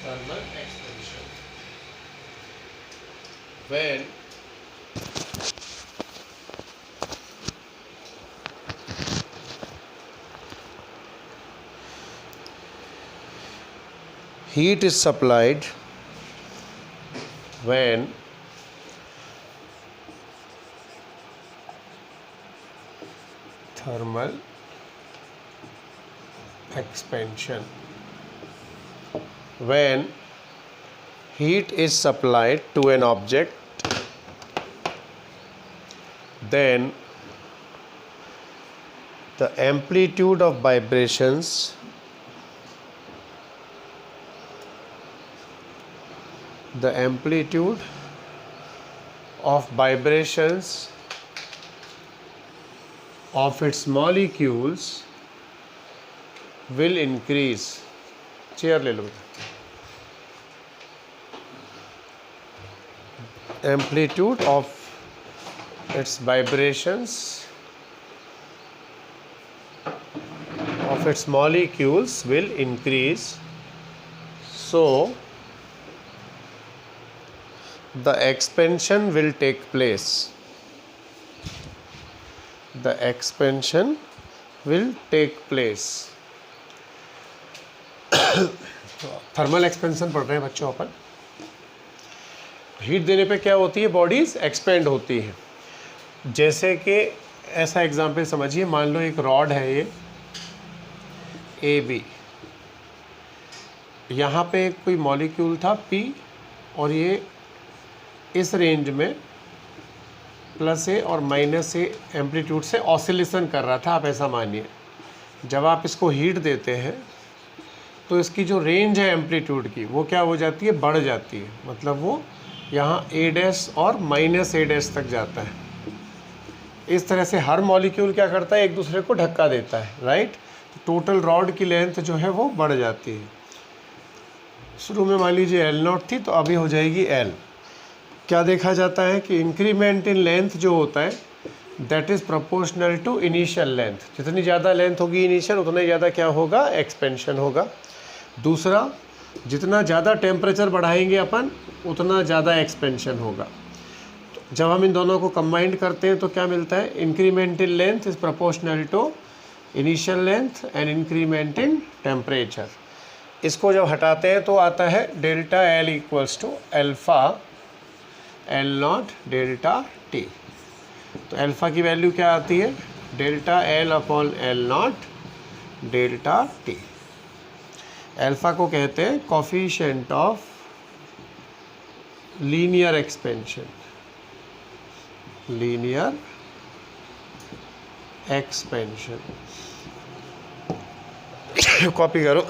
thermal expansion. When heat is supplied, when thermal expansion, when heat is supplied to an object, then the amplitude of vibrations of its molecules will increase. Chair ले लो. Amplitude of its vibrations of its molecules will increase, so the expansion will take place. The expansion will take place. Thermal expansion पढ़ रहे हैं बच्चों अपन. Heat देने पे क्या होती है? बॉडीज एक्सपेंड होती है. जैसे कि ऐसा एग्जांपल समझिए, मान लो एक रॉड है ये ए बी, यहाँ पे कोई मॉलिक्यूल था P और ये इस रेंज में प्लस ए और माइनस ए एम्पलीट्यूड से ऑसिलेशन कर रहा था. आप ऐसा मानिए, जब आप इसको हीट देते हैं तो इसकी जो रेंज है एम्पलीट्यूड की वो क्या हो जाती है? बढ़ जाती है. मतलब वो यहाँ ए डैश और माइनस ए डैश तक जाता है. इस तरह से हर मॉलिक्यूल क्या करता है? एक दूसरे को धक्का देता है, राइट. तो टोटल रॉड की लेंथ जो है वो बढ़ जाती है. शुरू में मान लीजिए L0 थी, तो अभी हो जाएगी L. क्या देखा जाता है कि इंक्रीमेंट इन लेंथ जो होता है that is proportional to initial length. जितनी ज़्यादा लेंथ होगी इनिशियल, उतना ज़्यादा क्या होगा? एक्सपेंशन होगा. दूसरा, जितना ज़्यादा टेम्परेचर बढ़ाएंगे अपन, उतना ज़्यादा एक्सपेंशन होगा. तो जब हम इन दोनों को कंबाइंड करते हैं तो क्या मिलता है? Increment in length is proportional to initial length and increment in temperature. इसको जब हटाते हैं तो आता है delta L equals to alpha L0 delta T. तो अल्फ़ा की वैल्यू क्या आती है? Delta L upon L0 delta T. Alpha को कहते हैं coefficient of linear expansion. Linear expansion. Copy करो.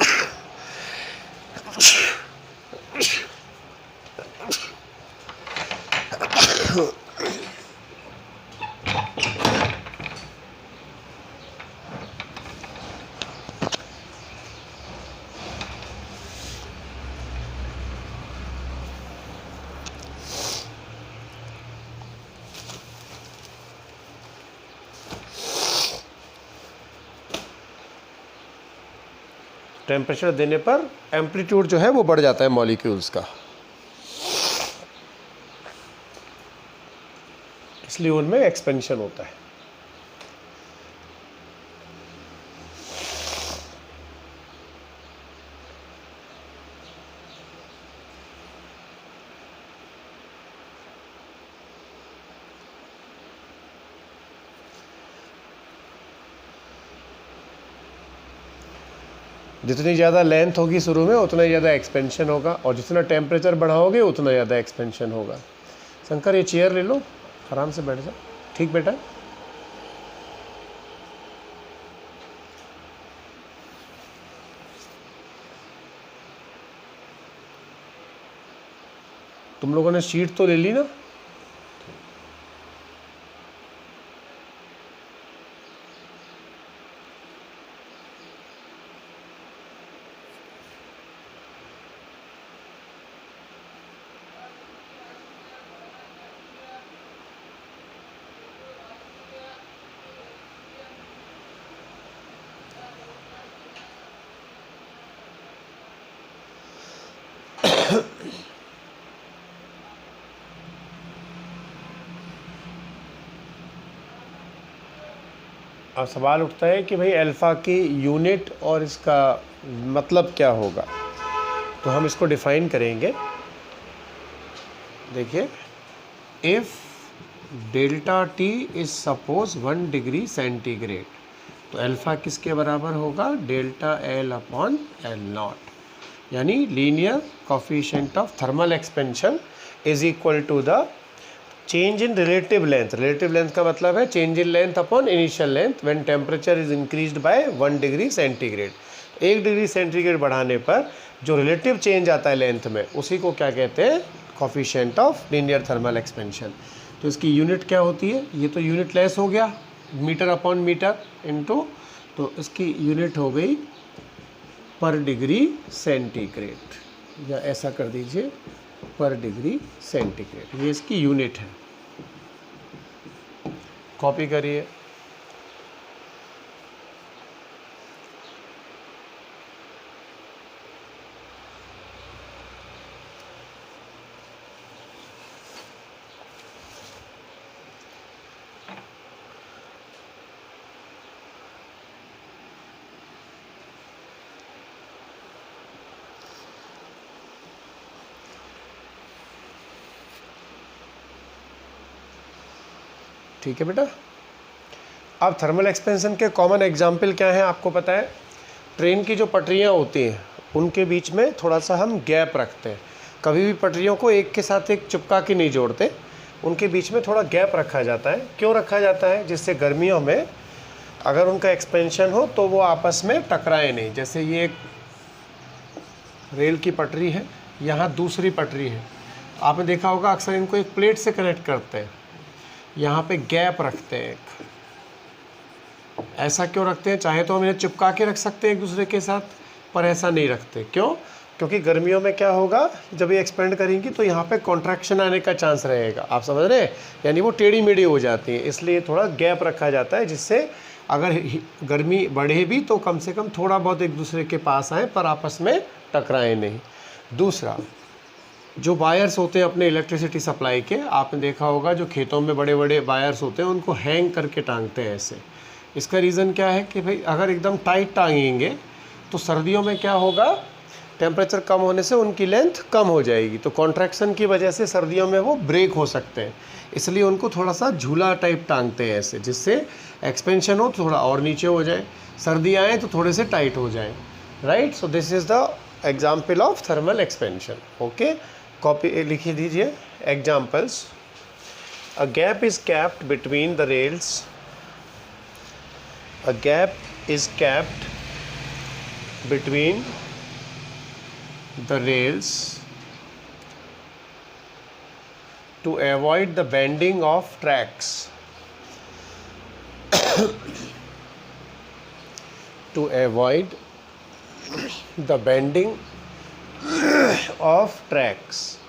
टेम्परेचर देने पर एम्पलीट्यूड जो है वो बढ़ जाता है मॉलिक्यूल्स का, इसलिए उनमें एक्सपेंशन होता है. जितनी ज़्यादा लेंथ होगी शुरू में, उतना ही ज़्यादा एक्सपेंशन होगा, और जितना टेम्परेचर बढ़ाओगे उतना ज़्यादा एक्सपेंशन होगा. शंकर, ये चेयर ले लो, आराम से बैठ जाओ. ठीक बेटा. तुम लोगों ने शीट तो ले ली ना? अब सवाल उठता है कि भाई अल्फ़ा की यूनिट और इसका मतलब क्या होगा, तो हम इसको डिफ़ाइन करेंगे। देखिए, if delta T is suppose 1 degree centigrade, तो अल्फ़ा किसके बराबर होगा, delta L upon L nought, यानी linear coefficient of thermal expansion is equal to the change in relative length. Relative length का मतलब है change in length upon initial length when temperature is increased by 1 degree centigrade. 1 degree centigrade बढ़ाने पर जो relative change आता है length में, उसी को क्या कहते हैं, coefficient of linear thermal expansion. तो इसकी यूनिट क्या होती है, ये तो यूनिट लेस हो गया, मीटर अपॉन मीटर इनटू, तो इसकी यूनिट हो गई पर डिग्री सेंटीग्रेड, या ऐसा कर दीजिए पर डिग्री सेंटीग्रेड, ये इसकी यूनिट है। कॉपी करिए। ठीक है बेटा। अब थर्मल एक्सपेंशन के कॉमन एग्जाम्पल क्या हैं आपको पता है, ट्रेन की जो पटरियाँ होती हैं उनके बीच में थोड़ा सा हम गैप रखते हैं, कभी भी पटरियों को एक के साथ एक चिपका के नहीं जोड़ते, उनके बीच में थोड़ा गैप रखा जाता है। क्यों रखा जाता है, जिससे गर्मियों में अगर उनका एक्सपेंशन हो तो वो आपस में टकराए नहीं। जैसे ये एक रेल की पटरी है, यहाँ दूसरी पटरी है, आपने देखा होगा अक्सर इनको एक प्लेट से कनेक्ट करते हैं, यहाँ पे गैप रखते हैं एक। ऐसा क्यों रखते हैं, चाहे तो हम इन्हें चिपका के रख सकते हैं एक दूसरे के साथ, पर ऐसा नहीं रखते। क्यों, क्योंकि गर्मियों में क्या होगा, जब ये एक्सपेंड करेंगी तो यहाँ पे कॉन्ट्रैक्शन आने का चांस रहेगा, आप समझ रहे हैं, यानी वो टेढ़ी मेढ़ी हो जाती हैं, इसलिए थोड़ा गैप रखा जाता है, जिससे अगर गर्मी बढ़े भी तो कम से कम थोड़ा बहुत एक दूसरे के पास आए, पर आपस में टकराए नहीं। दूसरा, जो वायर्स होते हैं अपने इलेक्ट्रिसिटी सप्लाई के, आपने देखा होगा जो खेतों में बड़े बड़े वायर्स होते हैं उनको हैंग करके टांगते हैं ऐसे। इसका रीज़न क्या है कि भाई अगर एकदम टाइट टांगेंगे तो सर्दियों में क्या होगा, टेम्परेचर कम होने से उनकी लेंथ कम हो जाएगी, तो कॉन्ट्रैक्शन की वजह से सर्दियों में वो ब्रेक हो सकते हैं, इसलिए उनको थोड़ा सा झूला टाइप टांगते हैं ऐसे, जिससे एक्सपेंशन हो थोड़ा और नीचे हो जाए, सर्दी आए तो थोड़े से टाइट हो जाए, right. So this is the example of thermal expansion. Okay, copy लिखिए दीजिए examples. A gap is capped between the rails, a gap is capped between the rails to avoid the bending of tracks. To avoid the bending of tracks.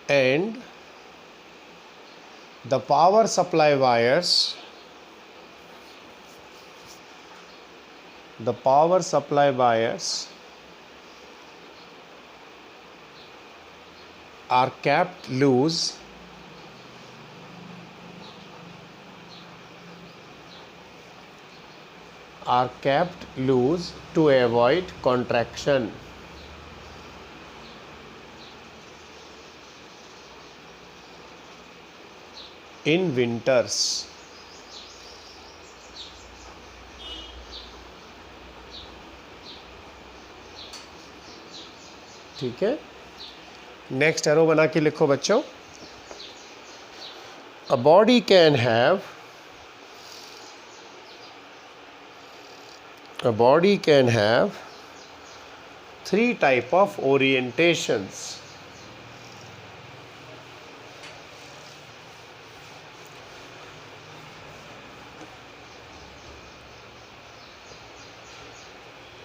And the power supply wires, the power supply wires are kept loose to avoid contraction in winters. ठीक है, next arrow बना के लिखो बच्चों। A body can have three type of orientations.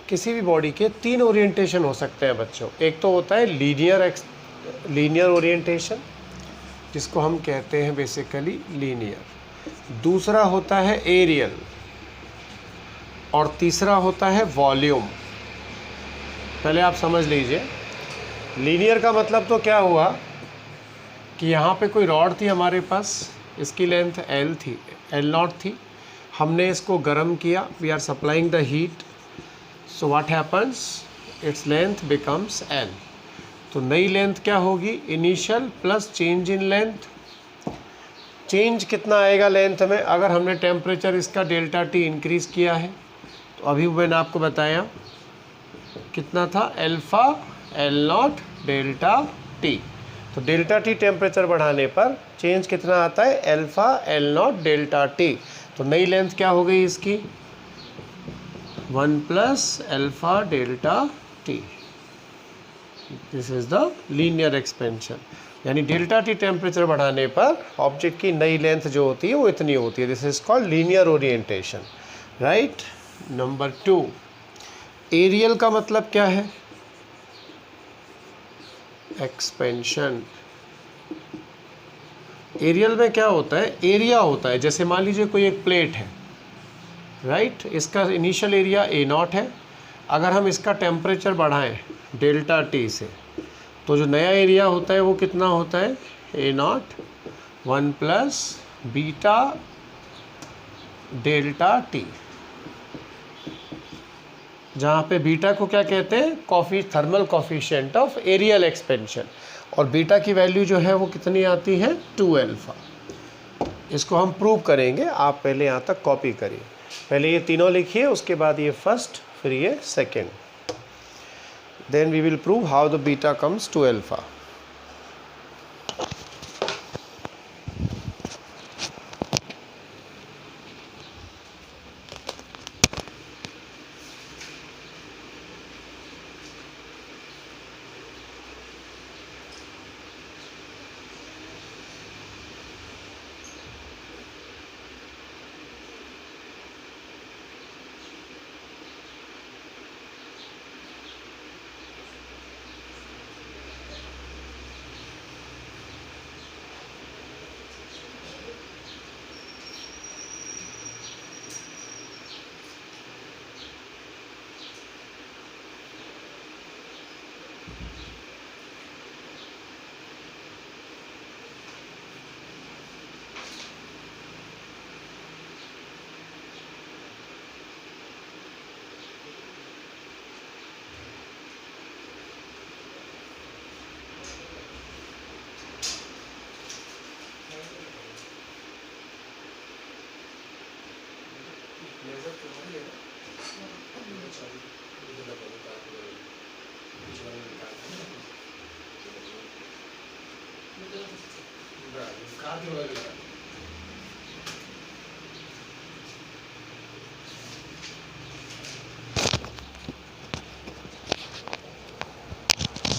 किसी भी body के 3 orientation हो सकते हैं बच्चों। एक तो होता है लीनियर ओरिएंटेशन, जिसको हम कहते हैं बेसिकली लीनियर। दूसरा होता है एरियल, और तीसरा होता है वॉल्यूम। पहले आप समझ लीजिए, लीनियर का मतलब तो क्या हुआ कि यहाँ पे कोई रॉड थी हमारे पास, इसकी लेंथ L थी, L0 थी, हमने इसको गर्म किया, we are supplying the heat, so what happens, its length becomes L। तो नई लेंथ क्या होगी, initial plus change in length. Change कितना आएगा लेंथ में, अगर हमने टेम्परेचर इसका डेल्टा टी इंक्रीज़ किया है, तो अभी मैंने आपको बताया कितना था, अल्फ़ा L0 डेल्टा टी। तो डेल्टा टी टेम्परेचर बढ़ाने पर चेंज कितना आता है, अल्फ़ा L0 डेल्टा टी। तो नई लेंथ क्या हो गई इसकी, 1 plus alpha delta T. This is the linear expansion, यानी डेल्टा टी टेम्परेचर बढ़ाने पर ऑब्जेक्ट की नई लेंथ जो होती है वो इतनी होती है। This is called linear orientation, right. Number 2, areal का मतलब क्या है, एक्सपेंशन। एरियल में क्या होता है, एरिया होता है। जैसे मान लीजिए कोई एक प्लेट है, राइट, इसका इनिशियल एरिया A0 है, अगर हम इसका टेम्परेचर बढ़ाएं डेल्टा टी से, तो जो नया एरिया होता है वो कितना होता है, A0 1 plus beta delta T, जहाँ पे बीटा को क्या कहते हैं, thermal coefficient of areal expansion, और बीटा की वैल्यू जो है वो कितनी आती है, 2 अल्फ़ा। इसको हम प्रूव करेंगे, आप पहले यहाँ तक कॉपी करिए। पहले ये तीनों लिखिए, उसके बाद ये फर्स्ट, फिर ये second, then we will prove how the beta comes to alpha.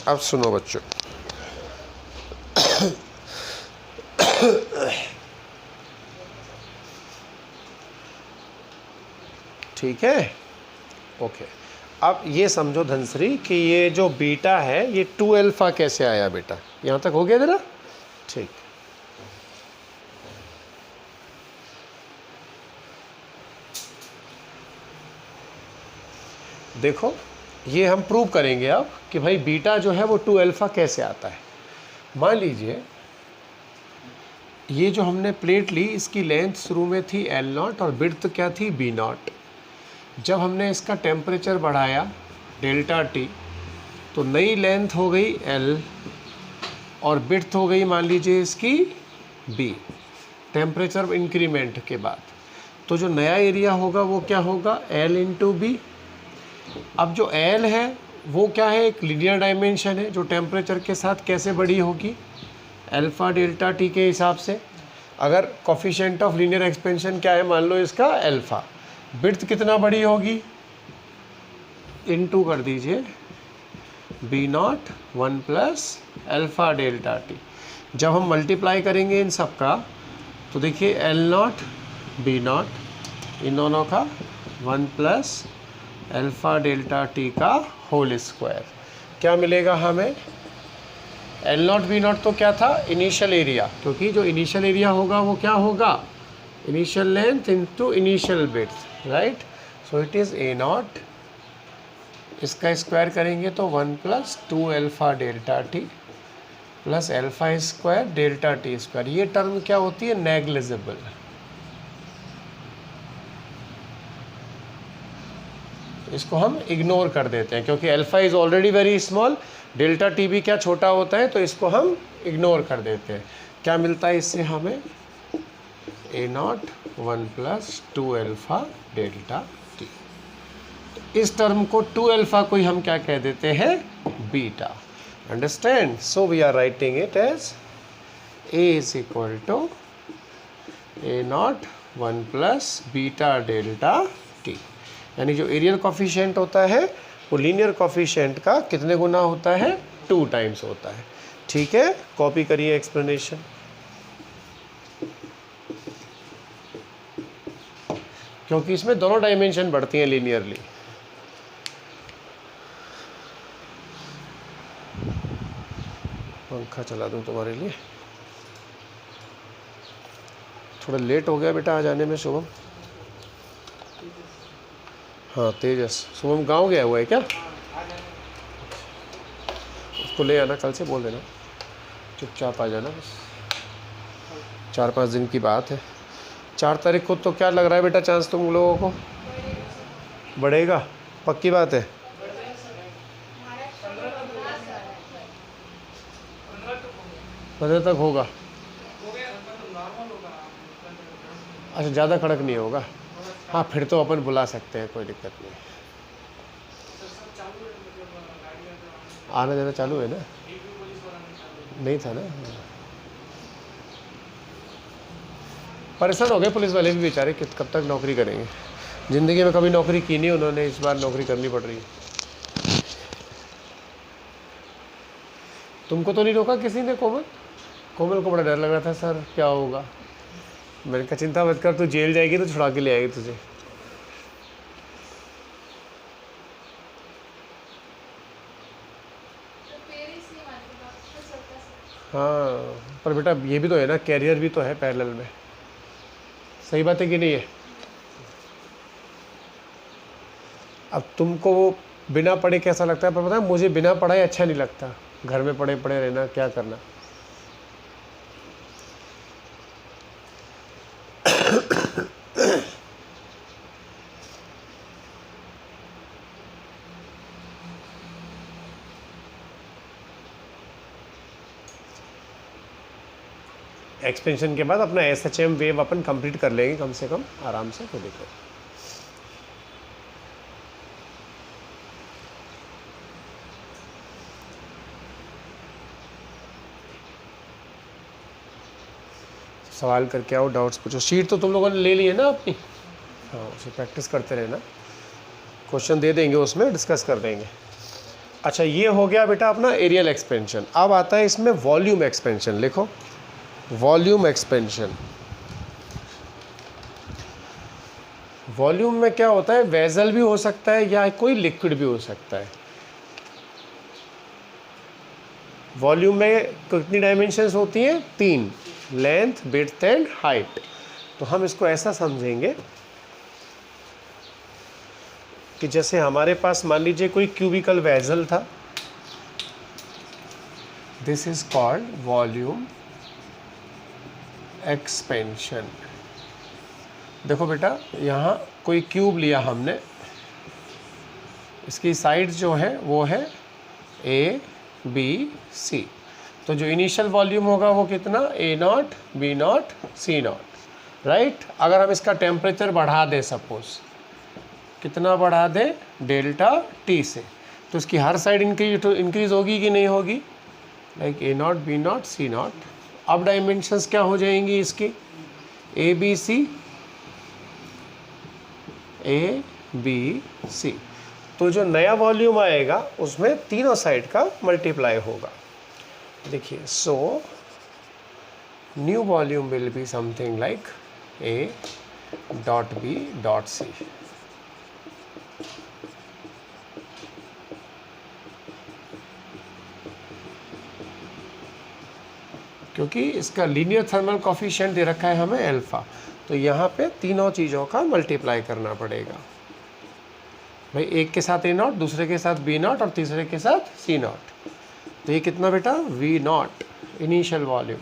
अब सुनो बच्चों, ठीक है, ओके। अब ये समझो धनश्री कि ये जो बीटा है ये 2 अल्फ़ा कैसे आया बेटा, यहाँ तक हो गया तेरा, ठीक। देखो ये हम प्रूव करेंगे अब कि भाई बीटा जो है वो 2 अल्फ़ा कैसे आता है। मान लीजिए ये जो हमने प्लेट ली, इसकी लेंथ शुरू में थी L0 और विड्थ क्या थी, B0। जब हमने इसका टेम्परेचर बढ़ाया डेल्टा टी, तो नई लेंथ हो गई L और विड्थ हो गई मान लीजिए इसकी B, टेम्परेचर इंक्रीमेंट के बाद। तो जो नया एरिया होगा वो क्या होगा, L इंटू B। अब जो L है वो क्या है, एक लीनियर डायमेंशन है जो टेम्परेचर के साथ कैसे बढ़ी होगी, अल्फ़ा डेल्टा टी के हिसाब से। अगर कोफिशिएंट ऑफ लीनियर एक्सपेंशन क्या है, मान लो इसका अल्फ़ा, विड्थ कितना बड़ी होगी, इनटू कर दीजिए B0 1 plus alpha delta T. जब हम मल्टीप्लाई करेंगे इन सब का, तो देखिए L0 B0 इन दोनों का 1 प्लस अल्फ़ा डेल्टा टी का होल स्क्वायर, क्या मिलेगा हमें, L0 B0 तो क्या था, इनिशियल एरिया, क्योंकि जो इनिशियल एरिया होगा वो क्या होगा, initial length into initial width, right. So it is a not, इसका स्क्वायर करेंगे तो 1 + 2 alpha delta T plus alpha square delta T square. ये टर्म क्या होती है? नेग्लिजिबल। इसको हम इग्नोर कर देते हैं क्योंकि alpha is already very small, delta T भी क्या छोटा होता है, तो इसको हम इग्नोर कर देते हैं। क्या मिलता है इससे हमें? ए नॉट 1 + 2 अल्फ़ा डेल्टा टी। इस टर्म को 2 अल्फ़ा को ही हम क्या कह देते हैं? Beta. Understand? So we are writing it as A is equal to A naught 1 + beta delta T. यानी जो एरियल कॉफिशिएंट होता है वो लीनियर कॉफिशिएंट का कितने गुना होता है? 2 टाइम्स होता है। ठीक है, कॉपी करिए एक्सप्लेनेशन। क्योंकि इसमें दोनों डायमेंशन बढ़ती हैं लीनियरली। पंखा चला दूं तुम्हारे लिए। थोड़ा लेट हो गया बेटा आ जाने में शुभम। हाँ तेजस, शुभम गांव गया हुआ है क्या? उसको ले आना, कल से बोल देना, चुपचाप आ जाना बस। 4-5 दिन की बात है। 4 तारीख को तो क्या लग रहा है बेटा चांस तुम लोगों को? बढ़ेगा? पक्की बात है? बजे तक होगा? अच्छा, ज़्यादा कड़क नहीं होगा? हाँ फिर तो अपन बुला सकते हैं, कोई दिक्कत नहीं। आना जाना चालू है ना? नहीं था ना? परेशान हो गए पुलिस वाले भी बेचारे, कब तक नौकरी करेंगे। ज़िंदगी में कभी नौकरी की नहीं उन्होंने, इस बार नौकरी करनी पड़ रही है। तुमको तो नहीं रोका किसी ने? कोमल को बड़ा डर लग रहा था, सर क्या होगा। मैंने कहा चिंता मत कर, तू जेल जाएगी तो छुड़ा के ले आएगी तुझे। हाँ पर बेटा ये भी तो है ना, कैरियर भी तो है पैरेलल में। सही बात है कि नहीं है? अब तुमको बिना पढ़े कैसा लगता है, पर पता है मुझे बिना पढ़ाई अच्छा नहीं लगता। घर में पढ़े पढ़े रहना, क्या करना। एक्सपेंशन के बाद अपना SHM वेव अपन कंप्लीट कर लेंगे कम से कम आराम से। तो देखो सवाल करके आओ, डाउट्स पूछो। शीट तो तुम लोगों ने ले ली है ना अपनी? हाँ उसे प्रैक्टिस करते रहना, क्वेश्चन दे देंगे उसमें डिस्कस कर देंगे। अच्छा ये हो गया बेटा अपना एरियल एक्सपेंशन। अब आता है इसमें वॉल्यूम एक्सपेंशन। लिखो वॉल्यूम एक्सपेंशन। वॉल्यूम में क्या होता है? वेसल भी हो सकता है या कोई लिक्विड भी हो सकता है। वॉल्यूम में कितनी डायमेंशंस होती हैं? 3, लेंथ, विड्थ एंड हाइट। तो हम इसको ऐसा समझेंगे कि जैसे हमारे पास मान लीजिए कोई क्यूबिकल वेसल था, this is called volume expansion. देखो बेटा यहाँ कोई क्यूब लिया हमने, इसकी साइड जो है वो है ABC। तो जो इनिशियल वॉल्यूम होगा वो कितना? A0, B0, C0, right. अगर हम इसका टेम्परेचर बढ़ा दें, सपोज कितना बढ़ा दें? डेल्टा T से, तो इसकी हर साइड इंक्रीज होगी कि नहीं होगी? Like A0, B0, C0। अब डायमेंशंस क्या हो जाएंगी इसकी? ABC, ABC। तो जो नया वॉल्यूम आएगा उसमें तीनों साइड का मल्टीप्लाई होगा। देखिए so new volume will be something like A.B.C। क्योंकि इसका लीनियर थर्मल कॉफिशिएंट दे रखा है हमें अल्फ़ा, तो यहाँ पे तीनों चीज़ों का मल्टीप्लाई करना पड़ेगा। भाई एक के साथ ए नॉट, दूसरे के साथ बी नॉट और तीसरे के साथ सी नॉट। तो ये कितना बेटा, V naught initial volume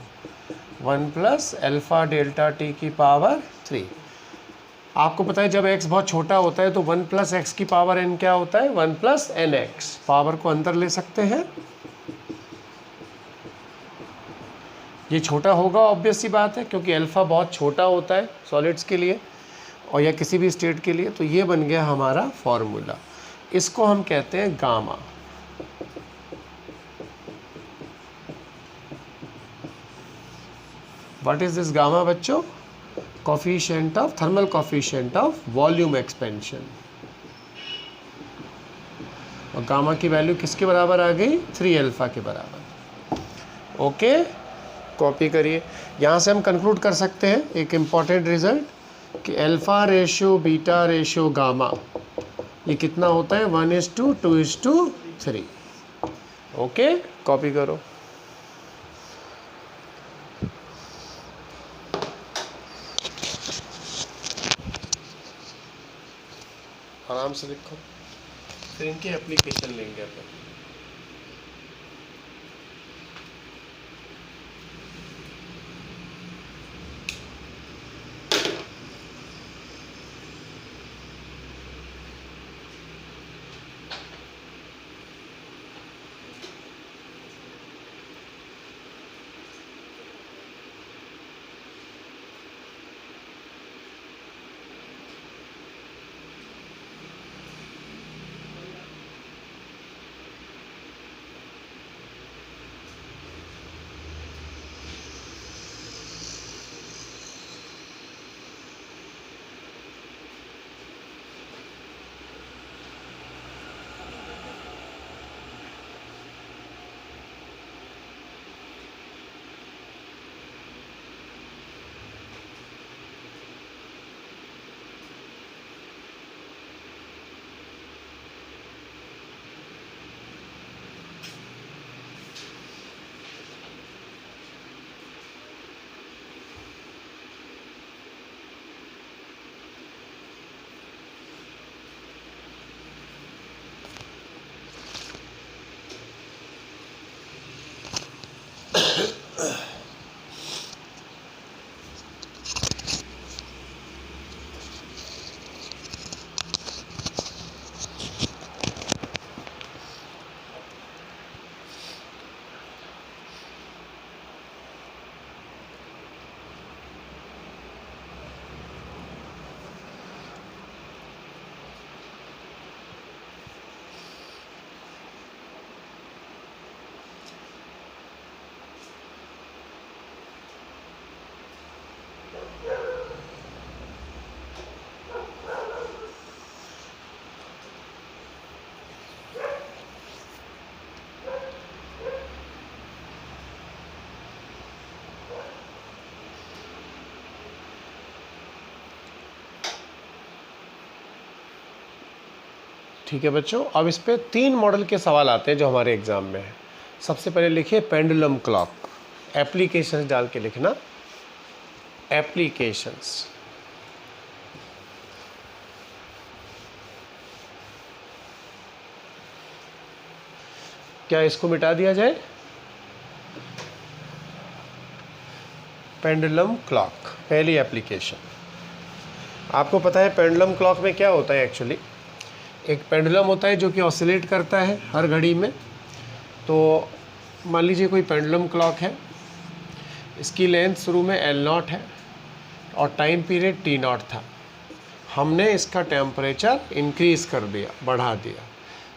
1 plus alpha delta T की पावर 3। आपको पता है जब x बहुत छोटा होता है तो 1 प्लस एक्स की पावर n क्या होता है, 1 प्लस एन एक्स। पावर को अंदर ले सकते हैं, ये छोटा होगा ऑब्वियस सी बात है क्योंकि अल्फ़ा बहुत छोटा होता है सॉलिड्स के लिए और या किसी भी स्टेट के लिए। तो ये बन गया हमारा फॉर्मूला, इसको हम कहते हैं gamma. What is this gamma बच्चों, coefficient of thermal coefficient of volume expansion. और गामा की वैल्यू किसके बराबर आ गई, 3 अल्फ़ा के बराबर। ओके, कॉपी करिए। यहाँ से हम कंक्लूड कर सकते हैं एक इम्पॉर्टेंट रिजल्ट कि alpha ratio beta ratio gamma ये कितना होता है, 1:2:3। ओके, कॉपी करो। आराम से लिखो, फिर इनके एप्लीकेशन लेंगे अपन। ठीक है बच्चों, अब इस पे 3 मॉडल के सवाल आते हैं जो हमारे एग्जाम में है। सबसे पहले लिखिए पेंडुलम क्लॉक, एप्लीकेशंस डाल के लिखना, एप्लीकेशंस। क्या इसको मिटा दिया जाए, पेंडुलम क्लॉक पहली एप्लीकेशन। आपको पता है पेंडुलम क्लॉक में क्या होता है एक्चुअली, एक पेंडुलम होता है जो कि ऑसिलेट करता है हर घड़ी में। तो मान लीजिए कोई पेंडुलम क्लॉक है, इसकी लेंथ शुरू में L0 है और टाइम पीरियड T0 था। हमने इसका टेम्परेचर इंक्रीज़ कर दिया, बढ़ा दिया,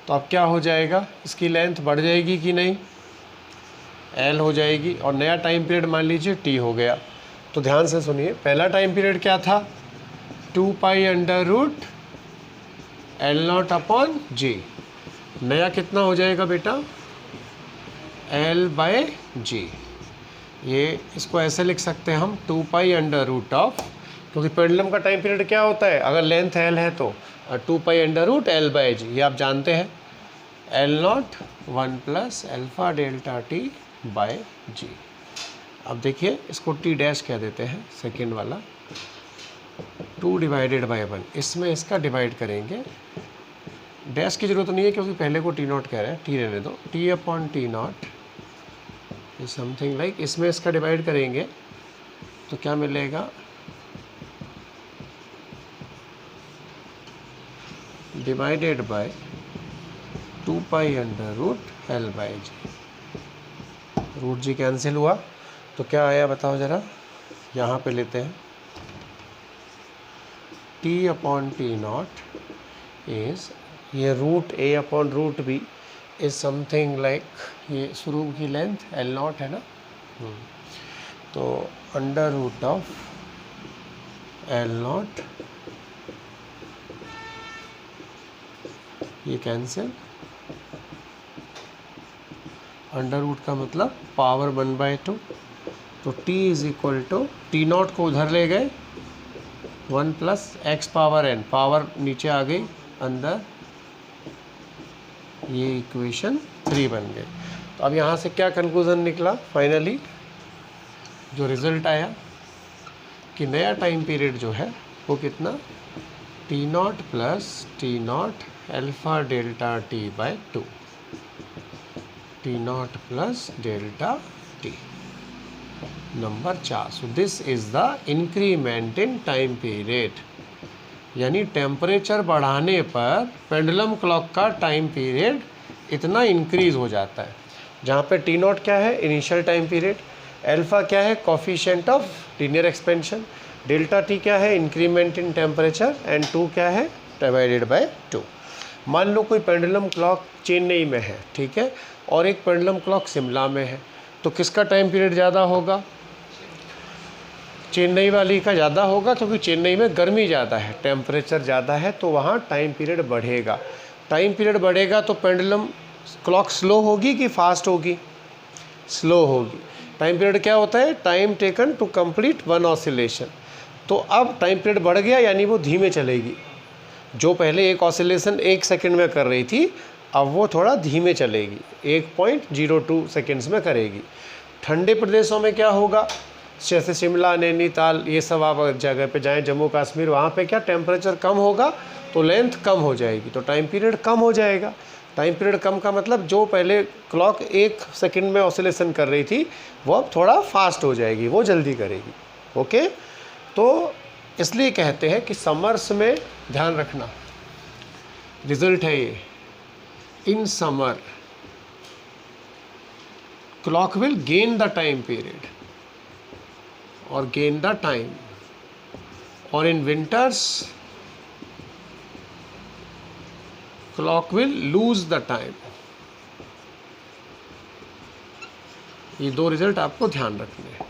तो अब क्या हो जाएगा, इसकी लेंथ बढ़ जाएगी कि नहीं, L हो जाएगी और नया टाइम पीरियड मान लीजिए T हो गया। तो ध्यान से सुनिए, पहला टाइम पीरियड क्या था, 2π√L0 अपॉन G। नया कितना हो जाएगा बेटा, L/G। ये इसको ऐसे लिख सकते हैं हम 2π√, क्योंकि पेंडुलम का टाइम पीरियड क्या होता है, अगर लेंथ L है तो 2π√L/G, ये आप जानते हैं, L0 1 plus alpha delta T/G। अब देखिए इसको T डैश कह देते हैं, सेकेंड वाला, 2 / 1, इसमें इसका डिवाइड करेंगे डैश की ज़रूरत नहीं है क्योंकि पहले को टी नॉट कह रहे हैं, टी रहने दो। T upon T naught is something like, इसमें इसका डिवाइड करेंगे तो क्या मिलेगा, divided by 2 pi under root L by g. Root g cancel हुआ तो क्या आया बताओ ज़रा, यहाँ पे लेते हैं। T upon T nought is, ये root A upon root B is something like, ये शुरू की लेंथ एल नॉट है ना, तो under root of L nought, ये कैंसिल, अंडर रूट का मतलब पावर 1/2, तो t is equal to, T nought को उधर ले गए, 1 plus X power n, power नीचे आ गई अंदर, ये इक्वेशन 3 बन गए। तो अब यहाँ से क्या कंक्लूज़न निकला, फाइनली जो रिज़ल्ट आया कि नया टाइम पीरियड जो है वो कितना, T naught plus T naught alpha delta T by 2, T naught plus delta T. Number 4, so this is the increment in time period, यानी टेम्परेचर बढ़ाने पर पेंडुलम क्लॉक का टाइम पीरियड इतना इंक्रीज़ हो जाता है, जहाँ पे टी नॉट क्या है, इनिशियल टाइम पीरियड, अल्फ़ा क्या है, coefficient of linear expansion, delta T क्या है, इंक्रीमेंट इन टेम्परेचर, एंड 2 क्या है, डिवाइडेड बाय 2। मान लो कोई पेंडुलम क्लॉक चेन्नई में है, ठीक है, और एक पेंडुलम क्लॉक शिमला में है, तो किसका टाइम पीरियड ज़्यादा होगा, चेन्नई वाली का ज़्यादा होगा, क्योंकि चेन्नई में गर्मी ज़्यादा है, टेम्परेचर ज़्यादा है, तो वहाँ टाइम पीरियड बढ़ेगा। टाइम पीरियड बढ़ेगा तो पेंडुलम क्लॉक स्लो होगी कि फास्ट होगी, स्लो होगी। टाइम पीरियड क्या होता है, time taken to complete one oscillation. तो अब टाइम पीरियड बढ़ गया यानी वो धीमे चलेगी, जो पहले एक ऑसिलेशन 1 सेकंड में कर रही थी अब वो थोड़ा धीमे चलेगी, 1.02 सेकेंड्स में करेगी। ठंडे प्रदेशों में क्या होगा, जैसे शिमला, नैनीताल, ये सब आप जगह पे जाएं, जम्मू कश्मीर, वहाँ पे क्या टेम्परेचर कम होगा तो लेंथ कम हो जाएगी, तो टाइम पीरियड कम हो जाएगा। टाइम पीरियड कम का मतलब जो पहले क्लॉक 1 सेकंड में ऑसिलेशन कर रही थी वो अब थोड़ा फास्ट हो जाएगी, वो जल्दी करेगी। ओके, तो इसलिए कहते हैं कि समर्स में ध्यान रखना, रिजल्ट है ये, in summer clock will gain the time period or gain the time, or in winters clock will lose the time। ये 2 रिजल्ट आपको ध्यान रखने हैं।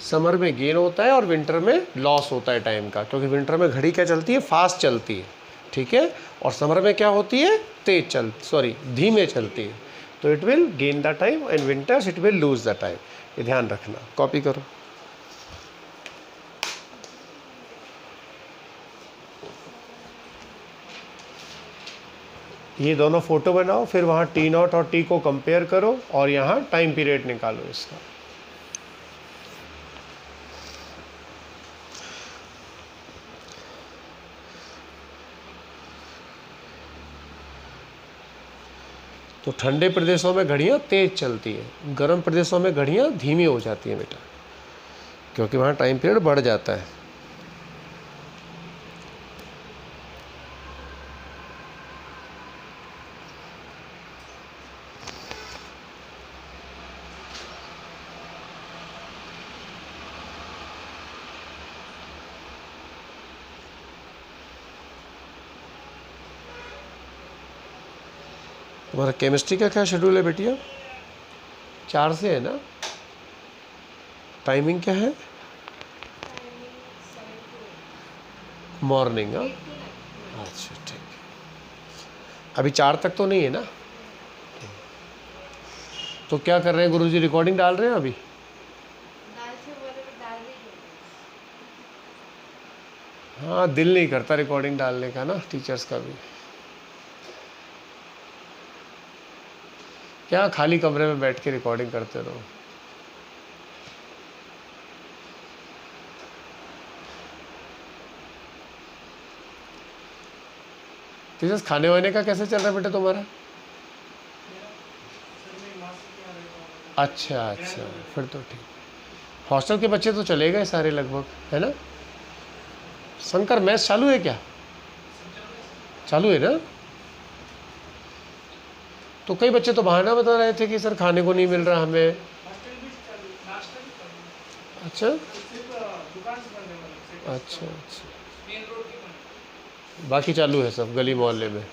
समर में गेन होता है और विंटर में लॉस होता है टाइम का, क्योंकि विंटर में घड़ी क्या चलती है, फास्ट चलती है, ठीक है, और समर में क्या होती है, धीमे चलती है। तो it will gain the time and winters it will lose the time, ये ध्यान रखना। कॉपी करो। ये दोनों फोटो बनाओ, फिर वहाँ टी नॉट और टी को कंपेयर करो और यहाँ टाइम पीरियड निकालो इसका। तो ठंडे प्रदेशों में घड़ियाँ तेज़ चलती है, गर्म प्रदेशों में घड़ियाँ धीमी हो जाती हैं बेटा, क्योंकि वहाँ टाइम पीरियड बढ़ जाता है। तुम्हारा केमिस्ट्री का क्या शेड्यूल है बेटिया? 4 से है ना? टाइमिंग क्या है? मॉर्निंग। हाँ, अच्छा ठीक है। अभी 4 तक तो नहीं है ना? तो क्या कर रहे हैं गुरुजी, रिकॉर्डिंग डाल रहे हैं अभी? हाँ, दिल नहीं करता रिकॉर्डिंग डालने का ना टीचर्स का भी। क्या खाली कमरे में बैठ के रिकॉर्डिंग करते रहो। टीचर्स खाने वाने का कैसे चल रहा है बेटा तुम्हारा? अच्छा अच्छा, फिर तो ठीक। हॉस्टल के बच्चे तो चले गए सारे लगभग, है ना? शंकर मैच चालू है क्या? चालू है ना? तो कई बच्चे तो बहाना बता रहे थे कि सर खाने को नहीं मिल रहा हमें। अच्छा अच्छा अच्छा, बाकी चालू है सब गली मोहल्ले में।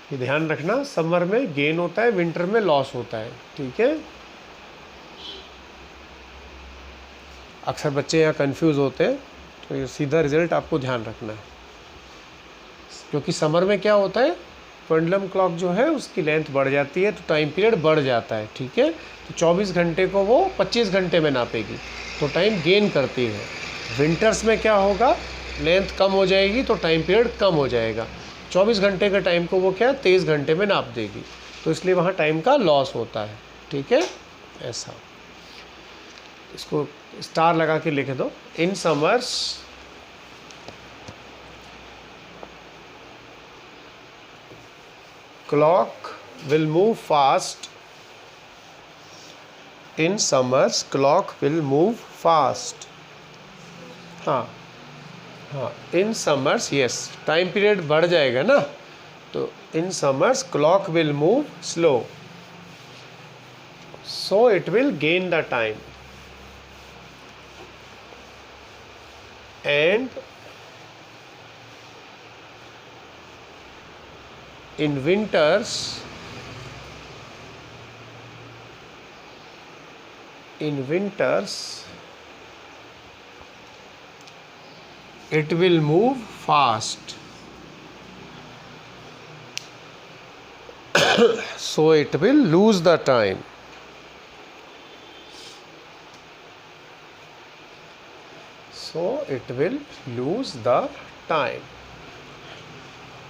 ये ध्यान रखना, समर में गेन होता है, विंटर में लॉस होता है, ठीक है? अक्सर बच्चे यहाँ कंफ्यूज होते हैं, तो ये सीधा रिजल्ट आपको ध्यान रखना है। क्योंकि समर में क्या होता है, पेंडुलम क्लॉक जो है उसकी लेंथ बढ़ जाती है, तो टाइम पीरियड बढ़ जाता है, ठीक है? तो 24 घंटे को वो 25 घंटे में नापेगी, तो टाइम गेन करती है। विंटर्स में क्या होगा, लेंथ कम हो जाएगी तो टाइम पीरियड कम हो जाएगा। 24 घंटे के टाइम को वो क्या 23 घंटे में नाप देगी, तो इसलिए वहाँ टाइम का लॉस होता है, ठीक है? ऐसा इसको स्टार लगा के लिख दो। In summers clock will move fast. In summers clock will move fast. हाँ हाँ, in summers yes, time period बढ़ जाएगा ना, तो in summers clock will move slow, so it will gain the time, and in winters it will move fast, so it will lose the time,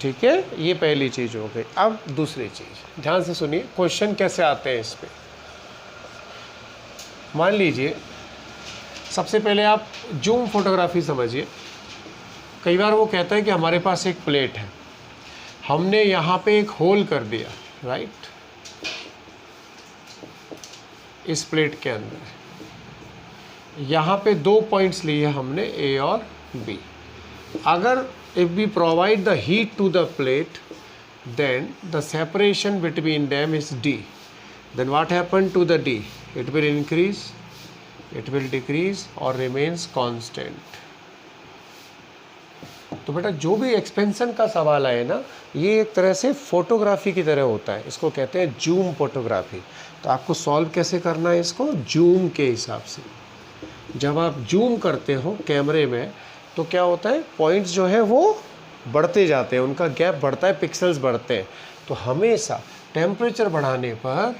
ठीक है? ये पहली चीज़ हो गई। अब दूसरी चीज़ ध्यान से सुनिए, क्वेश्चन कैसे आते हैं इस पे। मान लीजिए सबसे पहले आप जूम फोटोग्राफी समझिए। कई बार वो कहता है कि हमारे पास एक प्लेट है, हमने यहाँ पे एक होल कर दिया, राइट? इस प्लेट के अंदर यहाँ पे 2 पॉइंट्स लिए हमने, ए और बी। अगर if we provide the heat to the plate, then the separation between them is D. Then what happened to the D? It will increase, it will decrease or remains constant. तो बेटा जो भी expansion का सवाल आए ना, ये एक तरह से फोटोग्राफी की तरह होता है, इसको कहते हैं जूम फोटोग्राफी। तो आपको सॉल्व कैसे करना है इसको, जूम के हिसाब से। जब आप जूम करते हो कैमरे में तो क्या होता है, पॉइंट्स जो है वो बढ़ते जाते हैं, उनका गैप बढ़ता है, पिक्सेल्स बढ़ते हैं। तो हमेशा टेम्परेचर बढ़ाने पर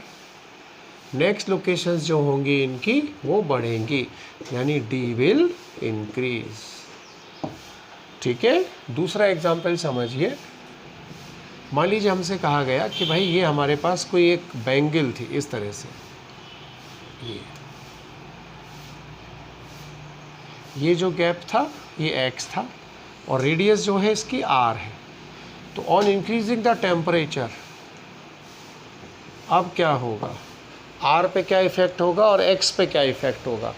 नेक्स्ट लोकेशंस जो होंगी इनकी वो बढ़ेंगी, यानी डी विल इंक्रीज। ठीक है, दूसरा एग्जाम्पल समझिए। मान लीजिए हमसे कहा गया कि भाई ये हमारे पास कोई एक बैंगल थी इस तरह से, ये जो गैप था ये x था और रेडियस जो है इसकी r है। तो ऑन इंक्रीजिंग द टेम्परेचर अब क्या होगा, r पे क्या इफ़ेक्ट होगा और x पे क्या इफ़ेक्ट होगा।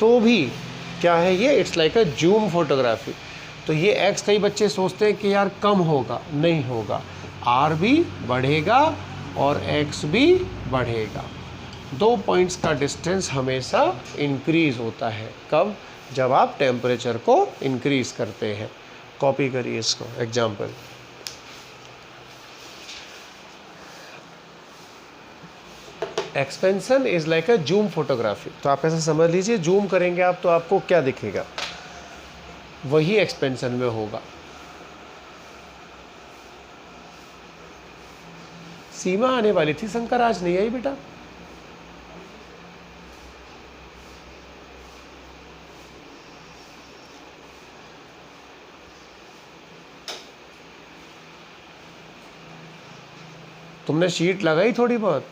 तो भी क्या है ये, it's like a Zoom photography. तो ये x कई बच्चे सोचते हैं कि यार कम होगा, नहीं होगा, r भी बढ़ेगा और x भी बढ़ेगा। 2 पॉइंट्स का डिस्टेंस हमेशा इंक्रीज होता है। कब? जब आप टेम्परेचर को इंक्रीज करते हैं। कॉपी करिए इसको example. Expansion is like a Zoom photography. तो आप ऐसा समझ लीजिए, जूम करेंगे आप तो आपको क्या दिखेगा, वही एक्सपेंशन में होगा। सीमा आने वाली थी, शंकर आज नहीं आई बेटा। तुमने शीट लगाई थोड़ी बहुत?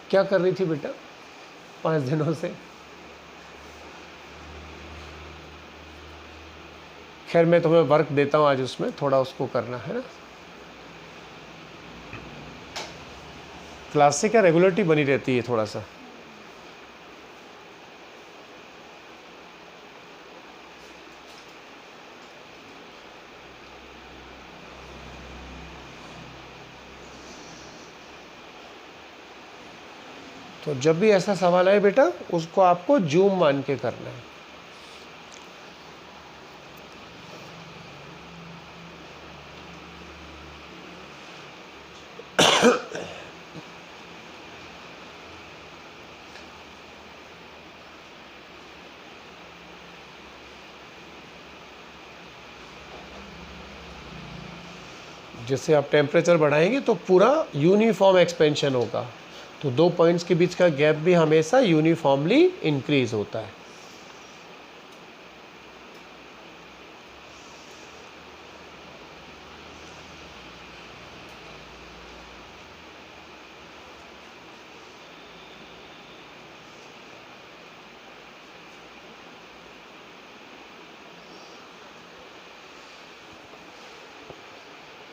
क्या कर रही थी बेटा 5 दिनों से? खैर मैं तुम्हें वर्क देता हूँ आज, उसमें थोड़ा उसको करना है ना। क्लास से क्या रेगुलरिटी बनी रहती है थोड़ा सा। तो जब भी ऐसा सवाल आए बेटा, उसको आपको जूम मान के करना है। जैसे आप टेम्परेचर बढ़ाएंगे तो पूरा यूनिफॉर्म एक्सपेंशन होगा। तो 2 पॉइंट्स के बीच का गैप भी हमेशा यूनिफॉर्मली इंक्रीज होता है।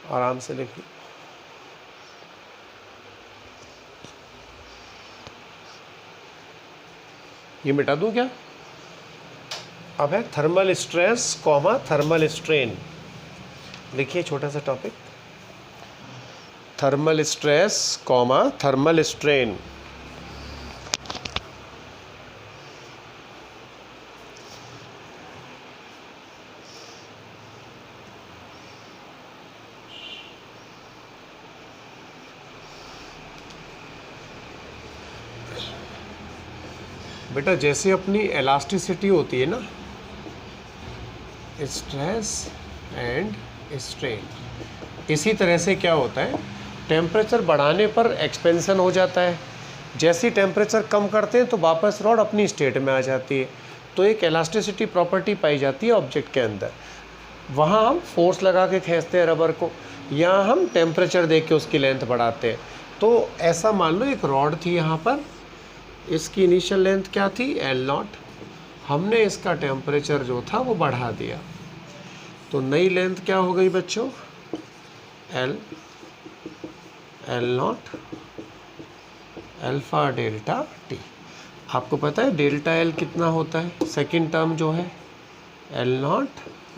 आराम से लिखिए। ये मिटा दूं क्या? अब है thermal stress comma thermal strain. लिखिए छोटा सा topic, thermal stress comma thermal strain. बेटा जैसे अपनी इलास्टिसिटी होती है ना, स्ट्रेस एंड स्ट्रेन, इसी तरह से क्या होता है, टेम्परेचर बढ़ाने पर एक्सपेंशन हो जाता है। जैसे ही टेम्परेचर कम करते हैं तो वापस रॉड अपनी स्टेट में आ जाती है। तो एक इलास्टिसिटी प्रॉपर्टी पाई जाती है ऑब्जेक्ट के अंदर। वहाँ हम फोर्स लगा के खींचते हैं रबर को, यहाँ हम टेम्परेचर देख के उसकी लेंथ बढ़ाते हैं। तो ऐसा मान लो एक रॉड थी यहाँ पर, इसकी इनिशियल लेंथ क्या थी L0, हमने इसका टेम्परेचर जो था वो बढ़ा दिया। तो नई लेंथ क्या हो गई बच्चों, L0 अल्फ़ा डेल्टा टी। आपको पता है डेल्टा L कितना होता है, सेकंड टर्म जो है L0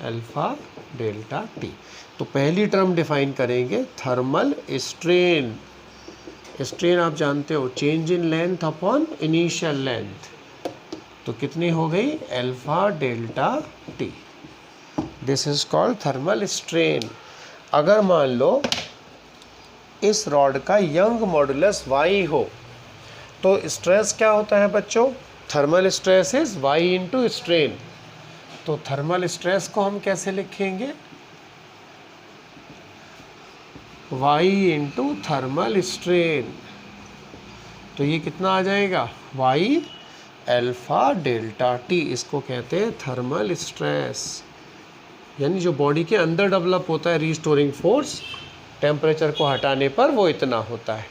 अल्फ़ा डेल्टा टी। तो पहली टर्म डिफाइन करेंगे थर्मल स्ट्रेन। स्ट्रेन आप जानते हो, change in length upon initial length. तो कितनी हो गई, alpha delta T. This is called thermal strain. अगर मान लो इस रॉड का यंग मॉडुलस y हो तो स्ट्रेस क्या होता है बच्चों, thermal stress is y into strain. तो थर्मल स्ट्रेस को हम कैसे लिखेंगे, y इंटू थर्मल स्ट्रेन। तो ये कितना आ जाएगा, y अल्फा डेल्टा टी। इसको कहते हैं थर्मल स्ट्रेस, यानी जो बॉडी के अंदर डेवलप होता है रीस्टोरिंग फोर्स, टेम्परेचर को हटाने पर वो इतना होता है।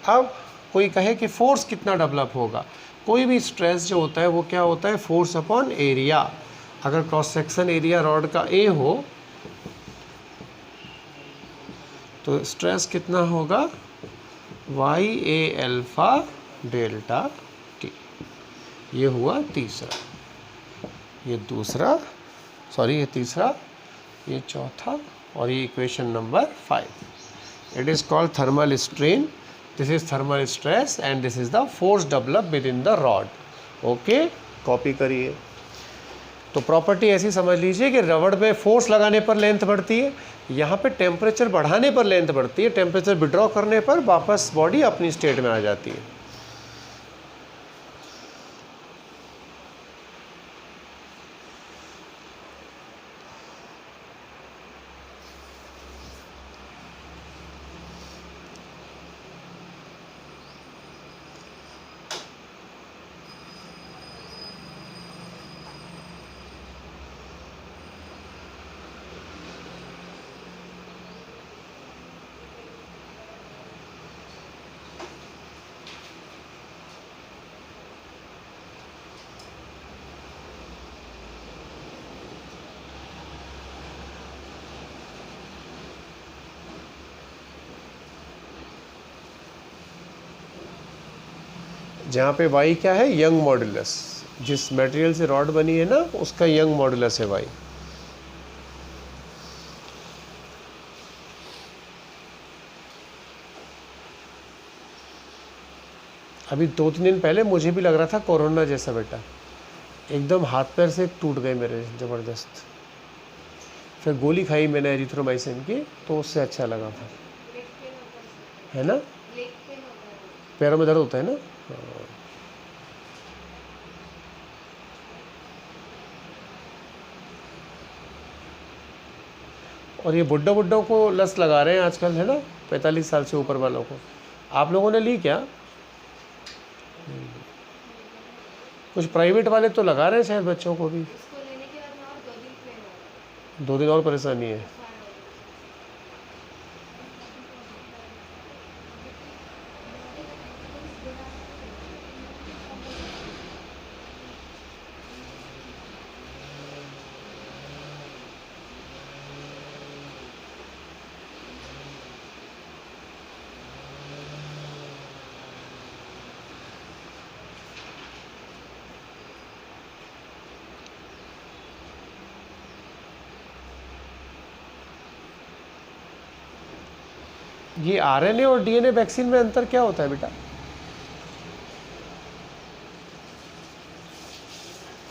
अब कोई कहे कि फोर्स कितना डेवलप होगा, कोई भी स्ट्रेस जो होता है वो क्या होता है, फोर्स अपॉन एरिया। अगर क्रॉस सेक्शन एरिया रॉड का ए हो तो स्ट्रेस कितना होगा, वाई ए अल्फा डेल्टा टी। ये हुआ तीसरा, ये दूसरा, सॉरी ये तीसरा, ये चौथा, और ये equation number 5। It is called thermal strain, this is thermal stress and this is the force develop with in the rod. Okay, copy करिए। तो प्रॉपर्टी ऐसी समझ लीजिए कि रबड़ में फोर्स लगाने पर लेंथ बढ़ती है, यहाँ पे टेम्परेचर बढ़ाने पर लेंथ बढ़ती है, टेम्परेचर विड्रॉ करने पर वापस बॉडी अपनी स्टेट में आ जाती है। जहाँ पे वाई क्या है, यंग मॉडुलस, जिस मटेरियल से रॉड बनी है ना उसका यंग मॉडुलस है वाई। अभी 2-3 दिन पहले मुझे भी लग रहा था कोरोना जैसा बेटा, एकदम हाथ पैर से टूट गए मेरे ज़बरदस्त। फिर गोली खाई मैंने एरिथ्रोमाइसिन की तो उससे अच्छा लगा था, है ना, पैरों में दर्द होता है ना। और ये बुड्ढों को लस लगा रहे हैं आजकल, है ना, 45 साल से ऊपर वालों को। आप लोगों ने ली क्या? कुछ प्राइवेट वाले तो लगा रहे हैं शायद बच्चों को भी। इसको लेने के बाद और 2 दिन पेन 2 दिन और परेशानी है। ये आरएनए और डीएनए वैक्सीन में अंतर क्या होता है बेटा?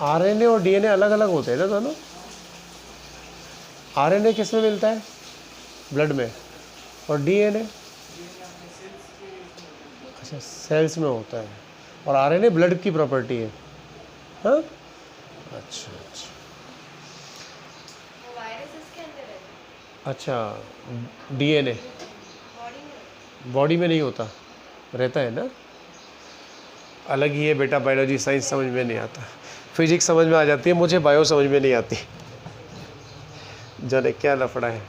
आरएनए और डीएनए अलग अलग होते हैं ना दोनों। आरएनए किस में मिलता है? ब्लड में। और डीएनए अच्छा सेल्स में होता है। और आरएनए ब्लड की प्रॉपर्टी है। हाँ अच्छा अच्छा वो वायरस इसके अंदर है, अच्छा। डीएनए बॉडी में। बॉडी में नहीं होता, रहता है ना, अलग ही है बेटा। बायोलॉजी साइंस समझ में नहीं आता, फिजिक्स समझ में आ जाती है, मुझे बायो समझ में नहीं आती। जाने क्या लफड़ा है,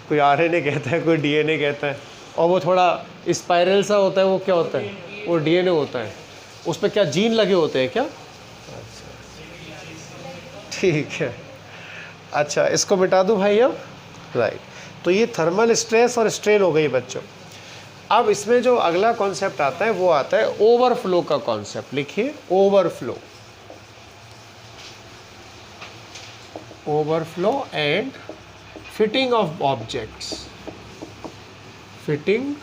कोई आरएनए कहता है, कोई डीएनए कहता है, और वो थोड़ा स्पाइरल सा होता है, वो क्या होता है? वो डीएनए होता है। उस पर क्या जीन लगे होते हैं क्या? अच्छा ठीक है, अच्छा इसको मिटा दूँ भाई अब। राइट, तो ये थर्मल स्ट्रेस और स्ट्रेन हो गई बच्चों। अब इसमें जो अगला कॉन्सेप्ट आता है वो आता है ओवरफ्लो का कॉन्सेप्ट। लिखिए overflow, overflow and fitting of objects, fitting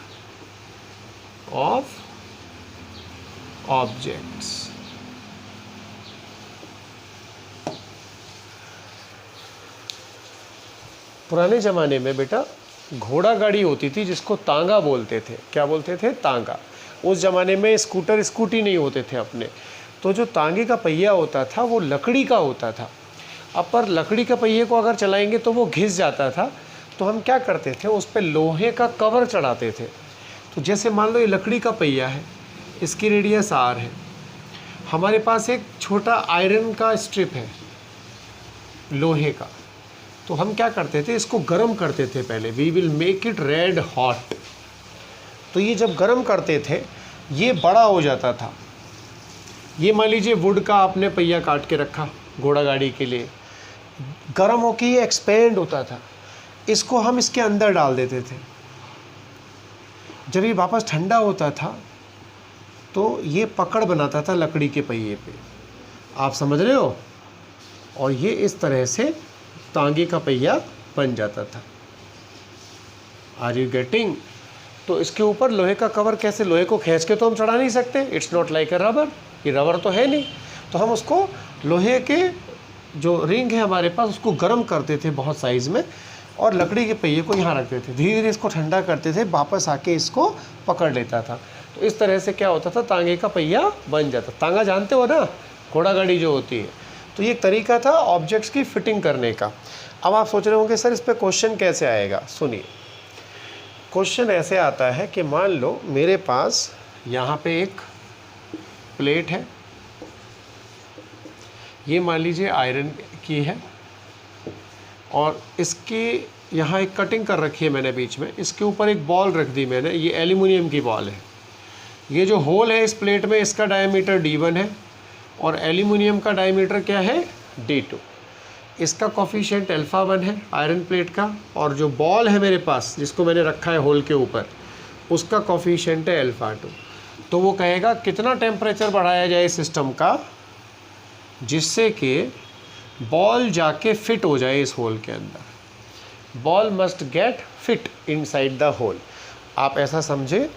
of objects. पुराने ज़माने में बेटा घोड़ा गाड़ी होती थी जिसको तांगा बोलते थे। क्या बोलते थे? तांगा। उस ज़माने में स्कूटर स्कूटी नहीं होते थे अपने, तो जो तांगे का पहिया होता था वो लकड़ी का होता था। अब पर लकड़ी का पहिए को अगर चलाएंगे तो वो घिस जाता था, तो हम क्या करते थे, उस पर लोहे का कवर चढ़ाते थे। तो जैसे मान लो ये लकड़ी का पहिया है, इसकी रेडियस R है, हमारे पास एक छोटा आयरन का स्ट्रिप है लोहे का, तो हम क्या करते थे, इसको गर्म करते थे पहले। We will make it red hot. तो ये जब गर्म करते थे ये बड़ा हो जाता था। ये मान लीजिए वुड का आपने पहिया काट के रखा घोड़ा गाड़ी के लिए, गर्म होके ये एक्सपेंड होता था। इसको हम इसके अंदर डाल देते थे। जब ये वापस ठंडा होता था तो ये पकड़ बनाता था लकड़ी के पहिए पे, आप समझ रहे हो, और ये इस तरह से तांगे का पहिया बन जाता था। Are you getting? तो इसके ऊपर लोहे का कवर कैसे, लोहे को खींच के तो हम चढ़ा नहीं सकते, it's not like a rubber, ये रबर तो है नहीं। तो हम उसको लोहे के जो रिंग है हमारे पास उसको गर्म करते थे बहुत साइज़ में, और लकड़ी के पहिए को यहाँ रखते थे, धीरे धीरे इसको ठंडा करते थे, वापस आके इसको पकड़ लेता था। तो इस तरह से क्या होता था, तांगे का पहिया बन जाता। तांगा जानते हो ना, घोड़ा गाड़ी जो होती है। तो ये एक तरीका था ऑब्जेक्ट्स की फिटिंग करने का। अब आप सोच रहे होंगे सर इस पर क्वेश्चन कैसे आएगा। सुनिए, क्वेश्चन ऐसे आता है कि मान लो मेरे पास यहाँ पे एक प्लेट है, ये मान लीजिए आयरन की है, और इसके यहाँ एक कटिंग कर रखी है मैंने बीच में, इसके ऊपर एक बॉल रख दी मैंने, ये एल्यूमिनियम की बॉल है। ये जो होल है इस प्लेट में, इसका डायमीटर D1 है, और एल्यूमिनियम का डायमीटर क्या है, D2। इसका कोफिशिएंट α1 है आयरन प्लेट का, और जो बॉल है मेरे पास जिसको मैंने रखा है होल के ऊपर, उसका कोफिशिएंट है α2। तो वो कहेगा कितना टेम्परेचर बढ़ाया जाए सिस्टम का जिससे कि बॉल जाके फिट हो जाए इस होल के अंदर। Ball must get fit inside the hole. आप ऐसा समझे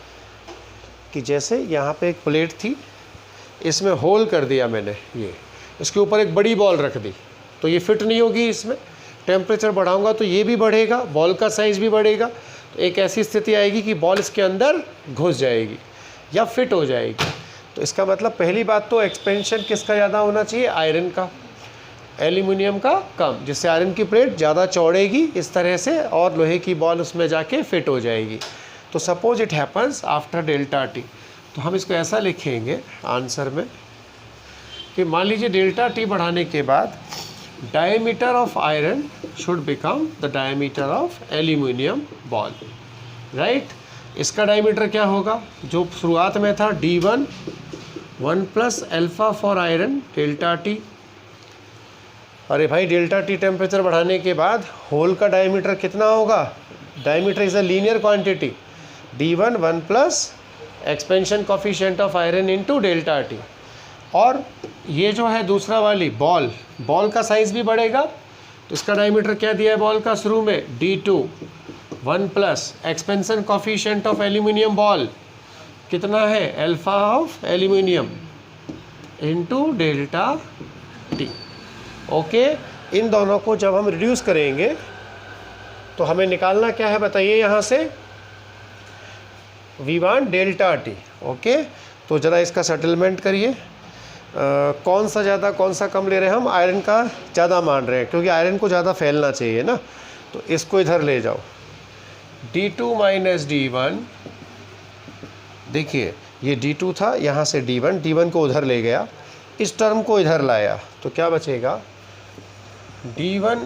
कि जैसे यहाँ पे एक प्लेट थी, इसमें होल कर दिया मैंने, ये इसके ऊपर एक बड़ी बॉल रख दी, तो ये फिट नहीं होगी इसमें। टेम्परेचर बढ़ाऊंगा तो ये भी बढ़ेगा, बॉल का साइज़ भी बढ़ेगा, तो एक ऐसी स्थिति आएगी कि बॉल इसके अंदर घुस जाएगी या फिट हो जाएगी। तो इसका मतलब पहली बात तो एक्सपेंशन किसका ज़्यादा होना चाहिए, आयरन का, एल्यूमिनियम का कम, जिससे आयरन की प्लेट ज़्यादा चौड़ेगी इस तरह से, और लोहे की बॉल उसमें जाके फिट हो जाएगी। तो suppose it happens after ΔT, तो हम इसको ऐसा लिखेंगे आंसर में कि मान लीजिए ΔT बढ़ाने के बाद diameter of iron should become the diameter of aluminium ball, right. इसका डायमीटर क्या होगा, जो शुरुआत में था D1 1 + α फॉर आयरन ΔT। अरे भाई ΔT टेम्परेचर बढ़ाने के बाद होल का डायमीटर कितना होगा, diameter is a linear quantity, D1 1 + expansion coefficient of iron into ΔT। और ये जो है दूसरा वाली बॉल, बॉल का साइज़ भी बढ़ेगा, तो इसका डायमीटर क्या दिया है बॉल का शुरू में, D2 1 + expansion coefficient of aluminium ball कितना है, α of aluminium into ΔT। Okay, इन दोनों को जब हम रिड्यूस करेंगे तो हमें निकालना क्या है बताइए, यहाँ से वी वांट ΔT। ओके, तो ज़रा इसका सेटलमेंट करिए। कौन सा ज़्यादा कौन सा कम ले रहे हैं हम, आयरन का ज़्यादा मान रहे हैं क्योंकि आयरन को ज़्यादा फैलना चाहिए ना, तो इसको इधर ले जाओ, D2 - D1। देखिए ये D2 था, यहाँ से D1 को उधर ले गया, इस टर्म को इधर लाया, तो क्या बचेगा, D1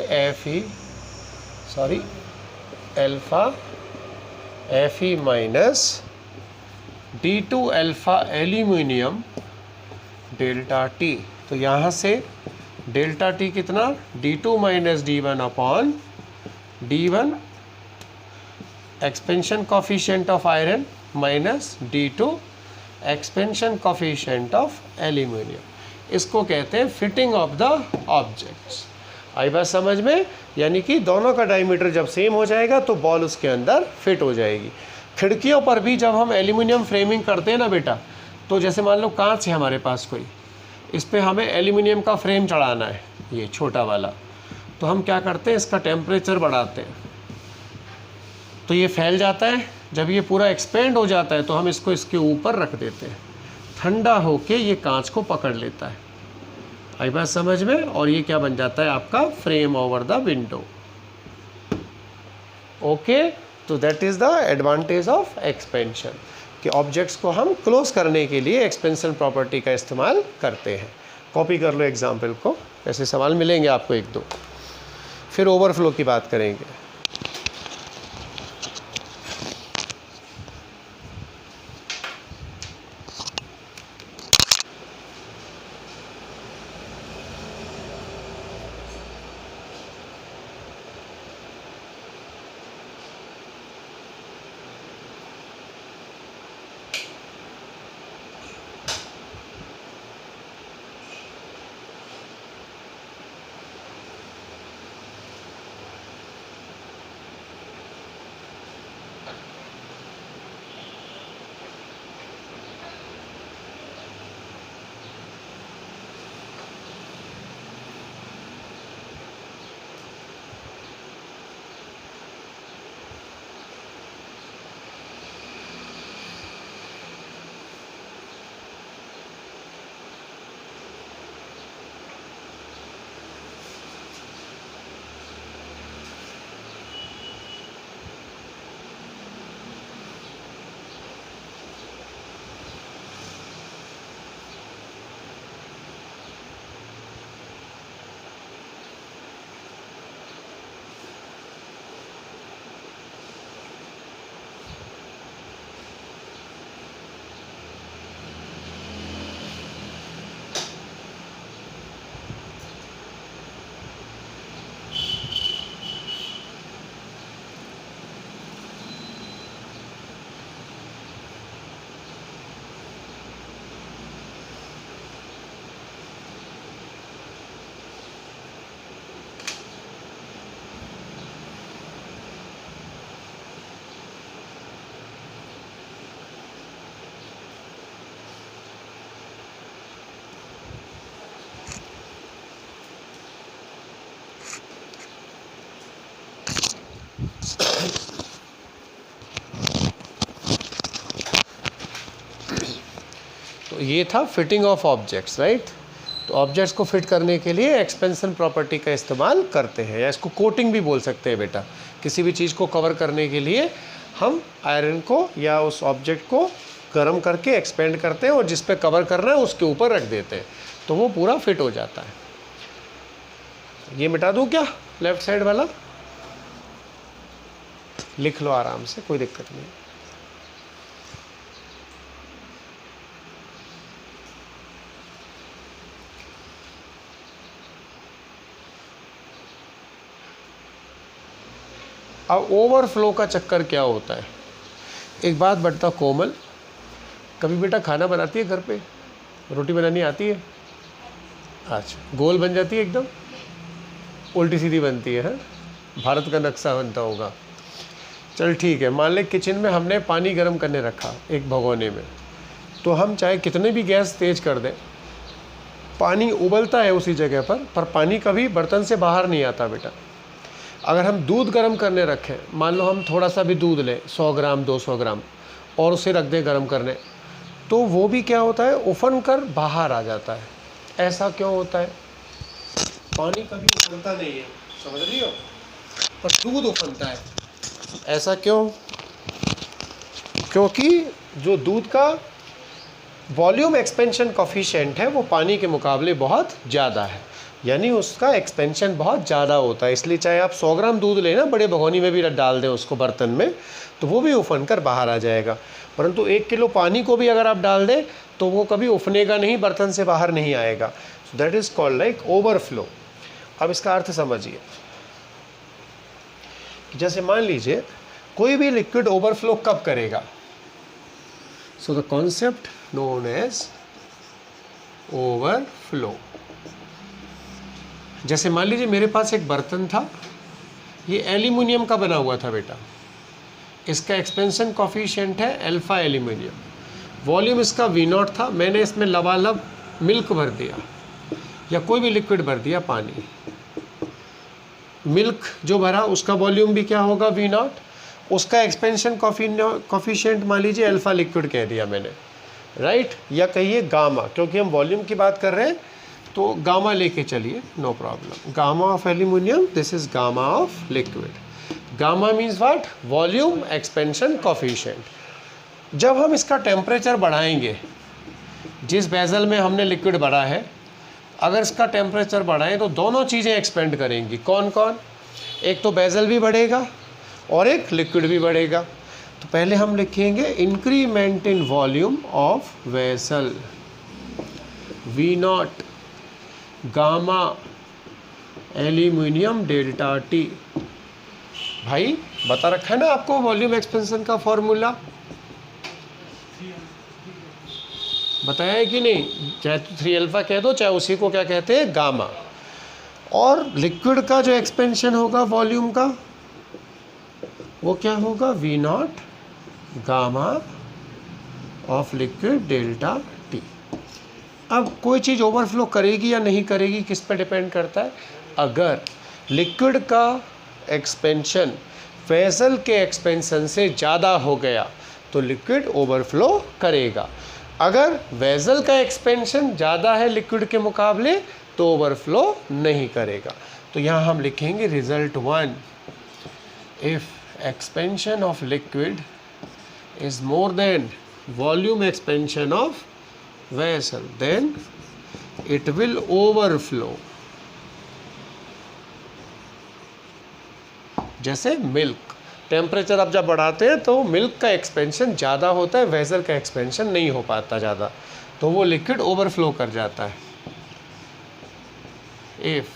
Fe minus D2 α aluminium ΔT। तो यहाँ से ΔT कितना, D2 - D1 upon D1 expansion coefficient of iron minus D2 expansion coefficient of aluminium. इसको कहते हैं फिटिंग ऑफ द ऑब्जेक्ट्स। आई बात समझ में, यानी कि दोनों का डायमीटर जब सेम हो जाएगा तो बॉल उसके अंदर फिट हो जाएगी। खिड़कियों पर भी जब हम एल्यूमिनियम फ्रेमिंग करते हैं ना बेटा, तो जैसे मान लो कांच है हमारे पास कोई, इस पर हमें एल्यूमिनियम का फ्रेम चढ़ाना है, ये छोटा वाला, तो हम क्या करते हैं, इसका टेम्परेचर बढ़ाते हैं, तो ये फैल जाता है। जब ये पूरा एक्सपेंड हो जाता है तो हम इसको इसके ऊपर रख देते हैं, ठंडा होके ये कांच को पकड़ लेता है। आई बात समझ में, और ये क्या बन जाता है आपका frame over the window. Okay, तो that is the advantage of expansion कि ऑब्जेक्ट्स को हम क्लोज करने के लिए एक्सपेंशन प्रॉपर्टी का इस्तेमाल करते हैं। कॉपी कर लो एग्जाम्पल को, ऐसे सवाल मिलेंगे आपको एक दो। फिर ओवरफ्लो की बात करेंगे। तो ये था फिटिंग ऑफ ऑब्जेक्ट्स, राइट। तो ऑब्जेक्ट्स को फिट करने के लिए एक्सपेंशन प्रॉपर्टी का इस्तेमाल करते हैं, या इसको कोटिंग भी बोल सकते हैं बेटा। किसी भी चीज़ को कवर करने के लिए हम आयरन को या उस ऑब्जेक्ट को गर्म करके एक्सपेंड करते हैं और जिस पे कवर करना है उसके ऊपर रख देते हैं, तो वो पूरा फिट हो जाता है। ये मिटा दूँ क्या लेफ्ट साइड वाला? लिख लो आराम से, कोई दिक्कत नहीं। अब ओवरफ्लो का चक्कर क्या होता है? एक बात बता कोमल, कभी बेटा खाना बनाती है घर पे? रोटी बनानी आती है? अच्छा, गोल बन जाती है एकदम? उल्टी सीधी बनती है? भारत का नक्शा बनता होगा। चल ठीक है, मान ले किचन में हमने पानी गर्म करने रखा एक भगोने में, तो हम चाहे कितने भी गैस तेज कर दें, पानी उबलता है उसी जगह पर पानी कभी बर्तन से बाहर नहीं आता बेटा। अगर हम दूध गर्म करने रखें, मान लो हम थोड़ा सा भी दूध लें, 100 ग्राम 200 ग्राम, और उसे रख दें गर्म करने, तो वो भी क्या होता है, उफन कर बाहर आ जाता है। ऐसा क्यों होता है? पानी कभी उफनता नहीं है, समझ रही हो, पर दूध उफनता है। ऐसा क्यों? क्योंकि जो दूध का वॉल्यूम एक्सपेंशन कोफिशिएंट है वो पानी के मुकाबले बहुत ज़्यादा है, यानी उसका एक्सपेंशन बहुत ज़्यादा होता है। इसलिए चाहे आप 100 ग्राम दूध लेना, बड़े भगोनी में भी डाल दें उसको बर्तन में, तो वो भी उफन कर बाहर आ जाएगा। परंतु 1 किलो पानी को भी अगर आप डाल दें तो वो कभी उफनेगा नहीं, बर्तन से बाहर नहीं आएगा। So that is called like overflow. अब इसका अर्थ समझिए, जैसे मान लीजिए कोई भी लिक्विड ओवरफ्लो कब करेगा? So the concept known as overflow. जैसे मान लीजिए मेरे पास एक बर्तन था, ये एल्यूमिनियम का बना हुआ था बेटा, इसका एक्सपेंशन कोफिशिएंट है अल्फा एल्यूमिनियम, वॉल्यूम इसका V0 था, मैंने इसमें लबालब मिल्क भर दिया या कोई भी लिक्विड भर दिया, पानी, मिल्क जो भरा उसका वॉल्यूम भी क्या होगा, V0, उसका एक्सपेंशन कोफिशिएंट मान लीजिए अल्फा लिक्विड कह दिया मैंने, राइट, या कहिए गामा, क्योंकि हम वॉल्यूम की बात कर रहे हैं तो गामा लेके चलिए, no problem. Gamma of aluminium, this is gamma of liquid. Gamma means what? Volume expansion coefficient. जब हम इसका टेम्परेचर बढ़ाएंगे, जिस बेजल में हमने लिक्विड भरा है, अगर इसका टेम्परेचर बढ़ाएं तो दोनों चीज़ें एक्सपेंड करेंगी। कौन कौन? एक तो बेजल भी बढ़ेगा और एक लिक्विड भी बढ़ेगा। तो पहले हम लिखेंगे increment in volume of vessel, V naught gamma aluminium delta T. भाई बता रखा है ना आपको वॉल्यूम एक्सपेंशन का फॉर्मूला, बताया है कि नहीं? चाहे तो 3 अल्फा कह दो, चाहे उसी को क्या कहते हैं, गामा। और लिक्विड का जो एक्सपेंशन होगा वॉल्यूम का, वो क्या होगा? V naught gamma of liquid delta T. अब कोई चीज़ ओवरफ्लो करेगी या नहीं करेगी, किस पे डिपेंड करता है? अगर लिक्विड का एक्सपेंशन वेसल के एक्सपेंशन से ज़्यादा हो गया तो लिक्विड ओवरफ्लो करेगा। अगर वेसल का एक्सपेंशन ज़्यादा है लिक्विड के मुकाबले तो ओवरफ्लो नहीं करेगा। तो यहाँ हम लिखेंगे result 1, if expansion of liquid is more than volume expansion of vessel then it will overflow. जैसे मिल्क, टेम्परेचर आप जब बढ़ाते हैं तो मिल्क का एक्सपेंशन ज़्यादा होता है, वेसल का एक्सपेंशन नहीं हो पाता ज़्यादा, तो वो लिक्विड ओवरफ्लो कर जाता है। If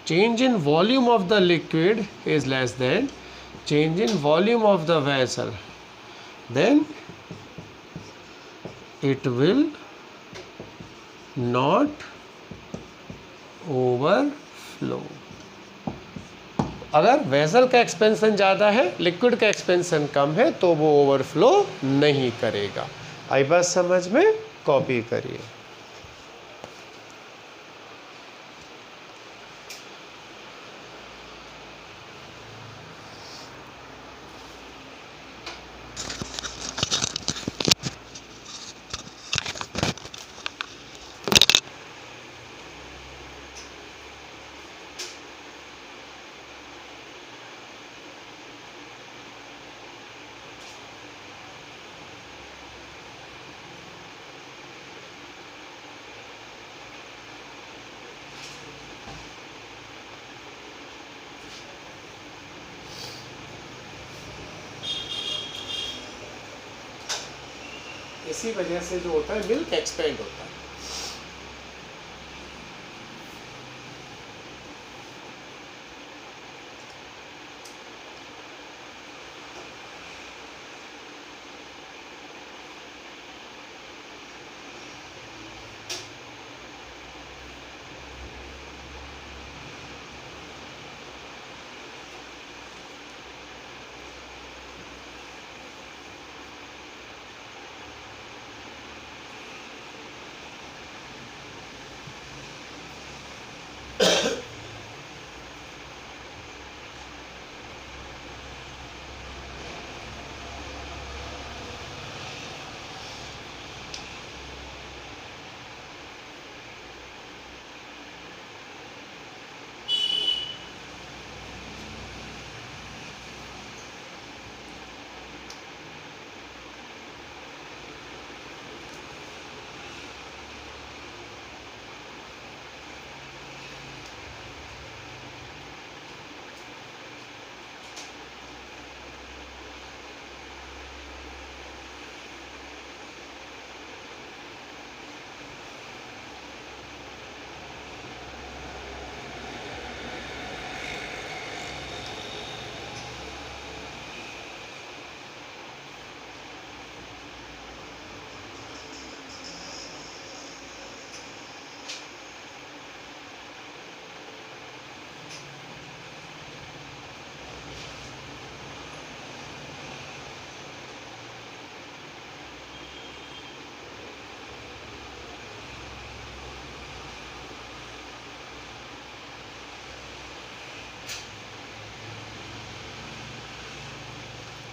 change in volume of the liquid is less than change in volume of the vessel then it will not overflow. अगर वेसल का एक्सपेंशन ज़्यादा है, लिक्विड का एक्सपेंशन कम है, तो वो ओवरफ्लो नहीं करेगा। आई बात समझ में? कॉपी करिए। इसी वजह से जो होता है मिल्क एक्सपेंड होता है।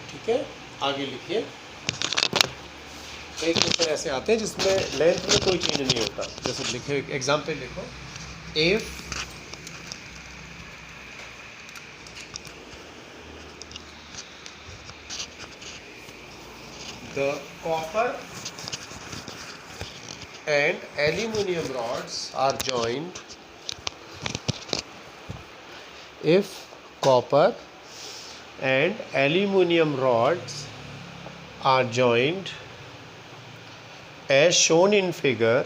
ठीक है, आगे लिखिए। कई क्वेश्चन ऐसे आते हैं जिसमें लेंथ में कोई चेंज नहीं होता। जैसे लिखे एग्जाम्पल लिखो, if the copper and aluminum rods are joined. If copper and aluminum rods are joined as shown in figure,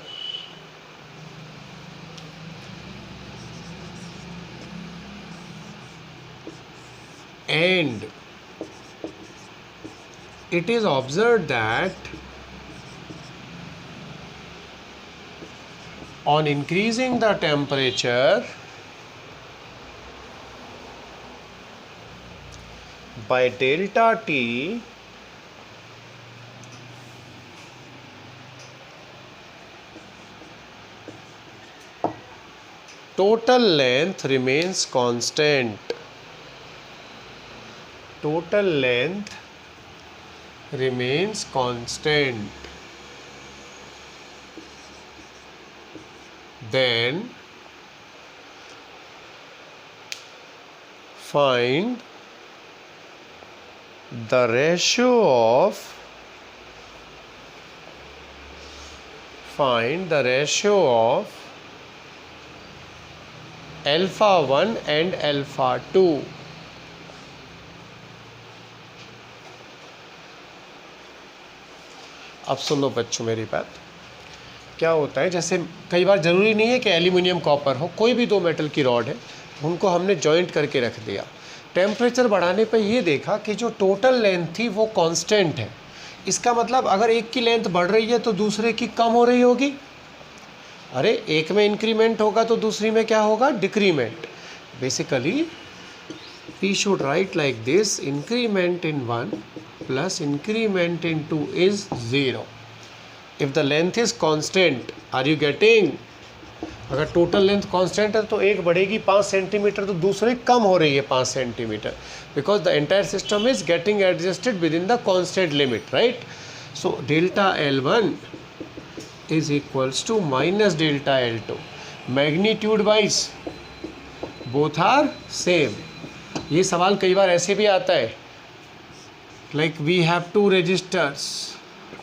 and it is observed that on increasing the temperature by delta T, total length remains constant. Total length remains constant. Then find the ratio of alpha 1 and alpha 2. अब सुन लो बच्चों मेरी बात। क्या होता है, जैसे कई बार ज़रूरी नहीं है कि एल्यूमिनियम कॉपर हो, कोई भी दो मेटल की रॉड है, उनको हमने जॉइंट करके रख दिया। टेम्परेचर बढ़ाने पे ये देखा कि जो टोटल लेंथ थी वो कांस्टेंट है। इसका मतलब अगर एक की लेंथ बढ़ रही है तो दूसरे की कम हो रही होगी। अरे एक में इंक्रीमेंट होगा तो दूसरी में क्या होगा, decrement. Basically we should write like this, increment in 1 plus increment in 2 is 0 if the length is constant. Are you getting? अगर टोटल लेंथ कांस्टेंट है तो एक बढ़ेगी 5 सेंटीमीटर तो दूसरे कम हो रही है 5 centimetre, because the entire system is getting adjusted within the constant limit, right? So delta L1 is equals to minus delta L2, magnitude wise both are same. ये सवाल कई बार ऐसे भी आता है, like we have two resistors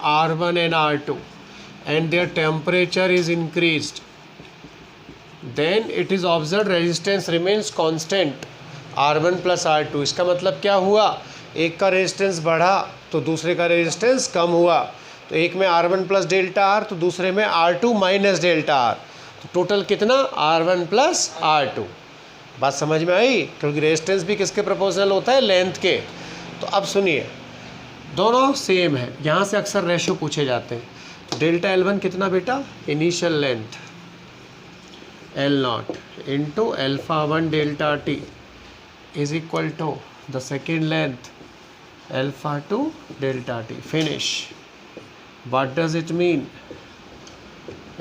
R1 and R2 and their temperature is increased, then it is observed resistance remains constant R1 plus R2। इसका मतलब क्या हुआ, एक का रेजिस्टेंस बढ़ा तो दूसरे का रेजिस्टेंस कम हुआ, तो एक में R1 प्लस डेल्टा R तो दूसरे में R2 माइनस डेल्टा R, तो टोटल कितना R1 प्लस R2। बात समझ में आई? क्योंकि रेजिस्टेंस भी किसके प्रोपोर्शनल होता है, लेंथ के। तो अब सुनिए, दोनों सेम है, यहाँ से अक्सर रेशियो पूछे जाते हैं। तो डेल्टा L1 कितना बेटा, initial length L0 into alpha 1 delta T is equal to the second length alpha 2 delta T, finish. What does it mean,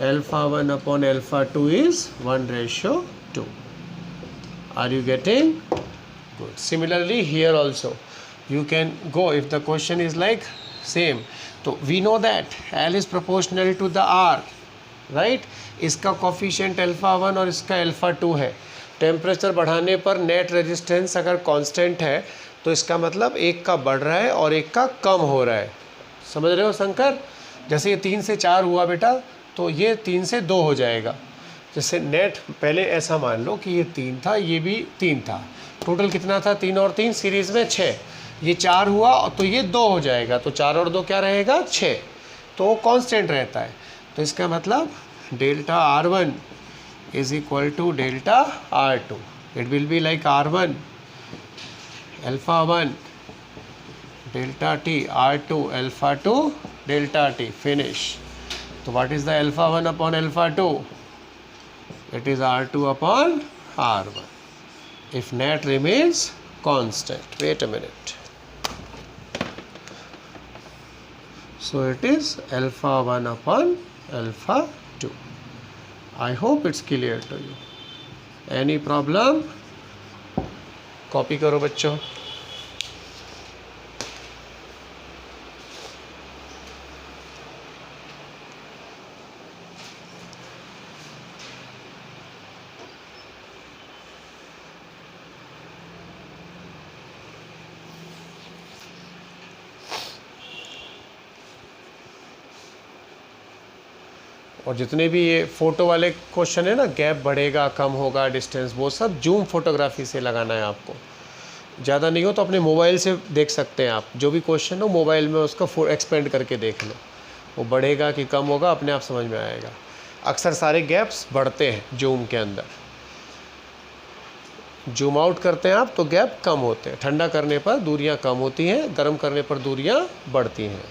alpha 1 upon alpha 2 is 1:2। Are you getting? Good. Similarly here also you can go if the question is like same, तो we know that L is proportional to the R, right? इसका coefficient alpha 1 और इसका alpha 2 है। Temperature बढ़ाने पर net resistance अगर constant है तो इसका मतलब एक का बढ़ रहा है और एक का कम हो रहा है। समझ रहे हो शंकर? जैसे ये 3 से 4 हुआ बेटा तो ये 3 से 2 हो जाएगा। जैसे नेट पहले ऐसा मान लो कि ये 3 था, ये भी 3 था, टोटल कितना था, 3 और 3 सीरीज़ में 6, ये 4 हुआ तो ये 2 हो जाएगा, तो 4 और 2 क्या रहेगा, 6, तो वो कांस्टेंट रहता है। तो इसका मतलब delta R1 is equal to delta R2। It will be like R1 alpha 1 delta T, R2 alpha 2 delta T, finish. तो what is the alpha 1 upon alpha 2? It is R2 upon R1 if net remains constant. Wait a minute. So it is alpha 1 upon alpha 2. I hope it's clear to you. Any problem? Copy करो बच्चों। और जितने भी ये photo वाले question है ना, gap बढ़ेगा कम होगा डिस्टेंस, वो सब जूम फोटोग्राफी से लगाना है आपको। ज़्यादा नहीं हो तो अपने मोबाइल से देख सकते हैं आप, जो भी क्वेश्चन हो मोबाइल में उसका एक्सपेंड करके देख लो, वो बढ़ेगा कि कम होगा अपने आप समझ में आएगा। अक्सर सारे गैप्स बढ़ते हैं जूम के अंदर, जूम आउट करते हैं आप तो गैप कम होते हैं। ठंडा करने पर दूरियां कम होती हैं, गर्म करने पर दूरियां बढ़ती हैं।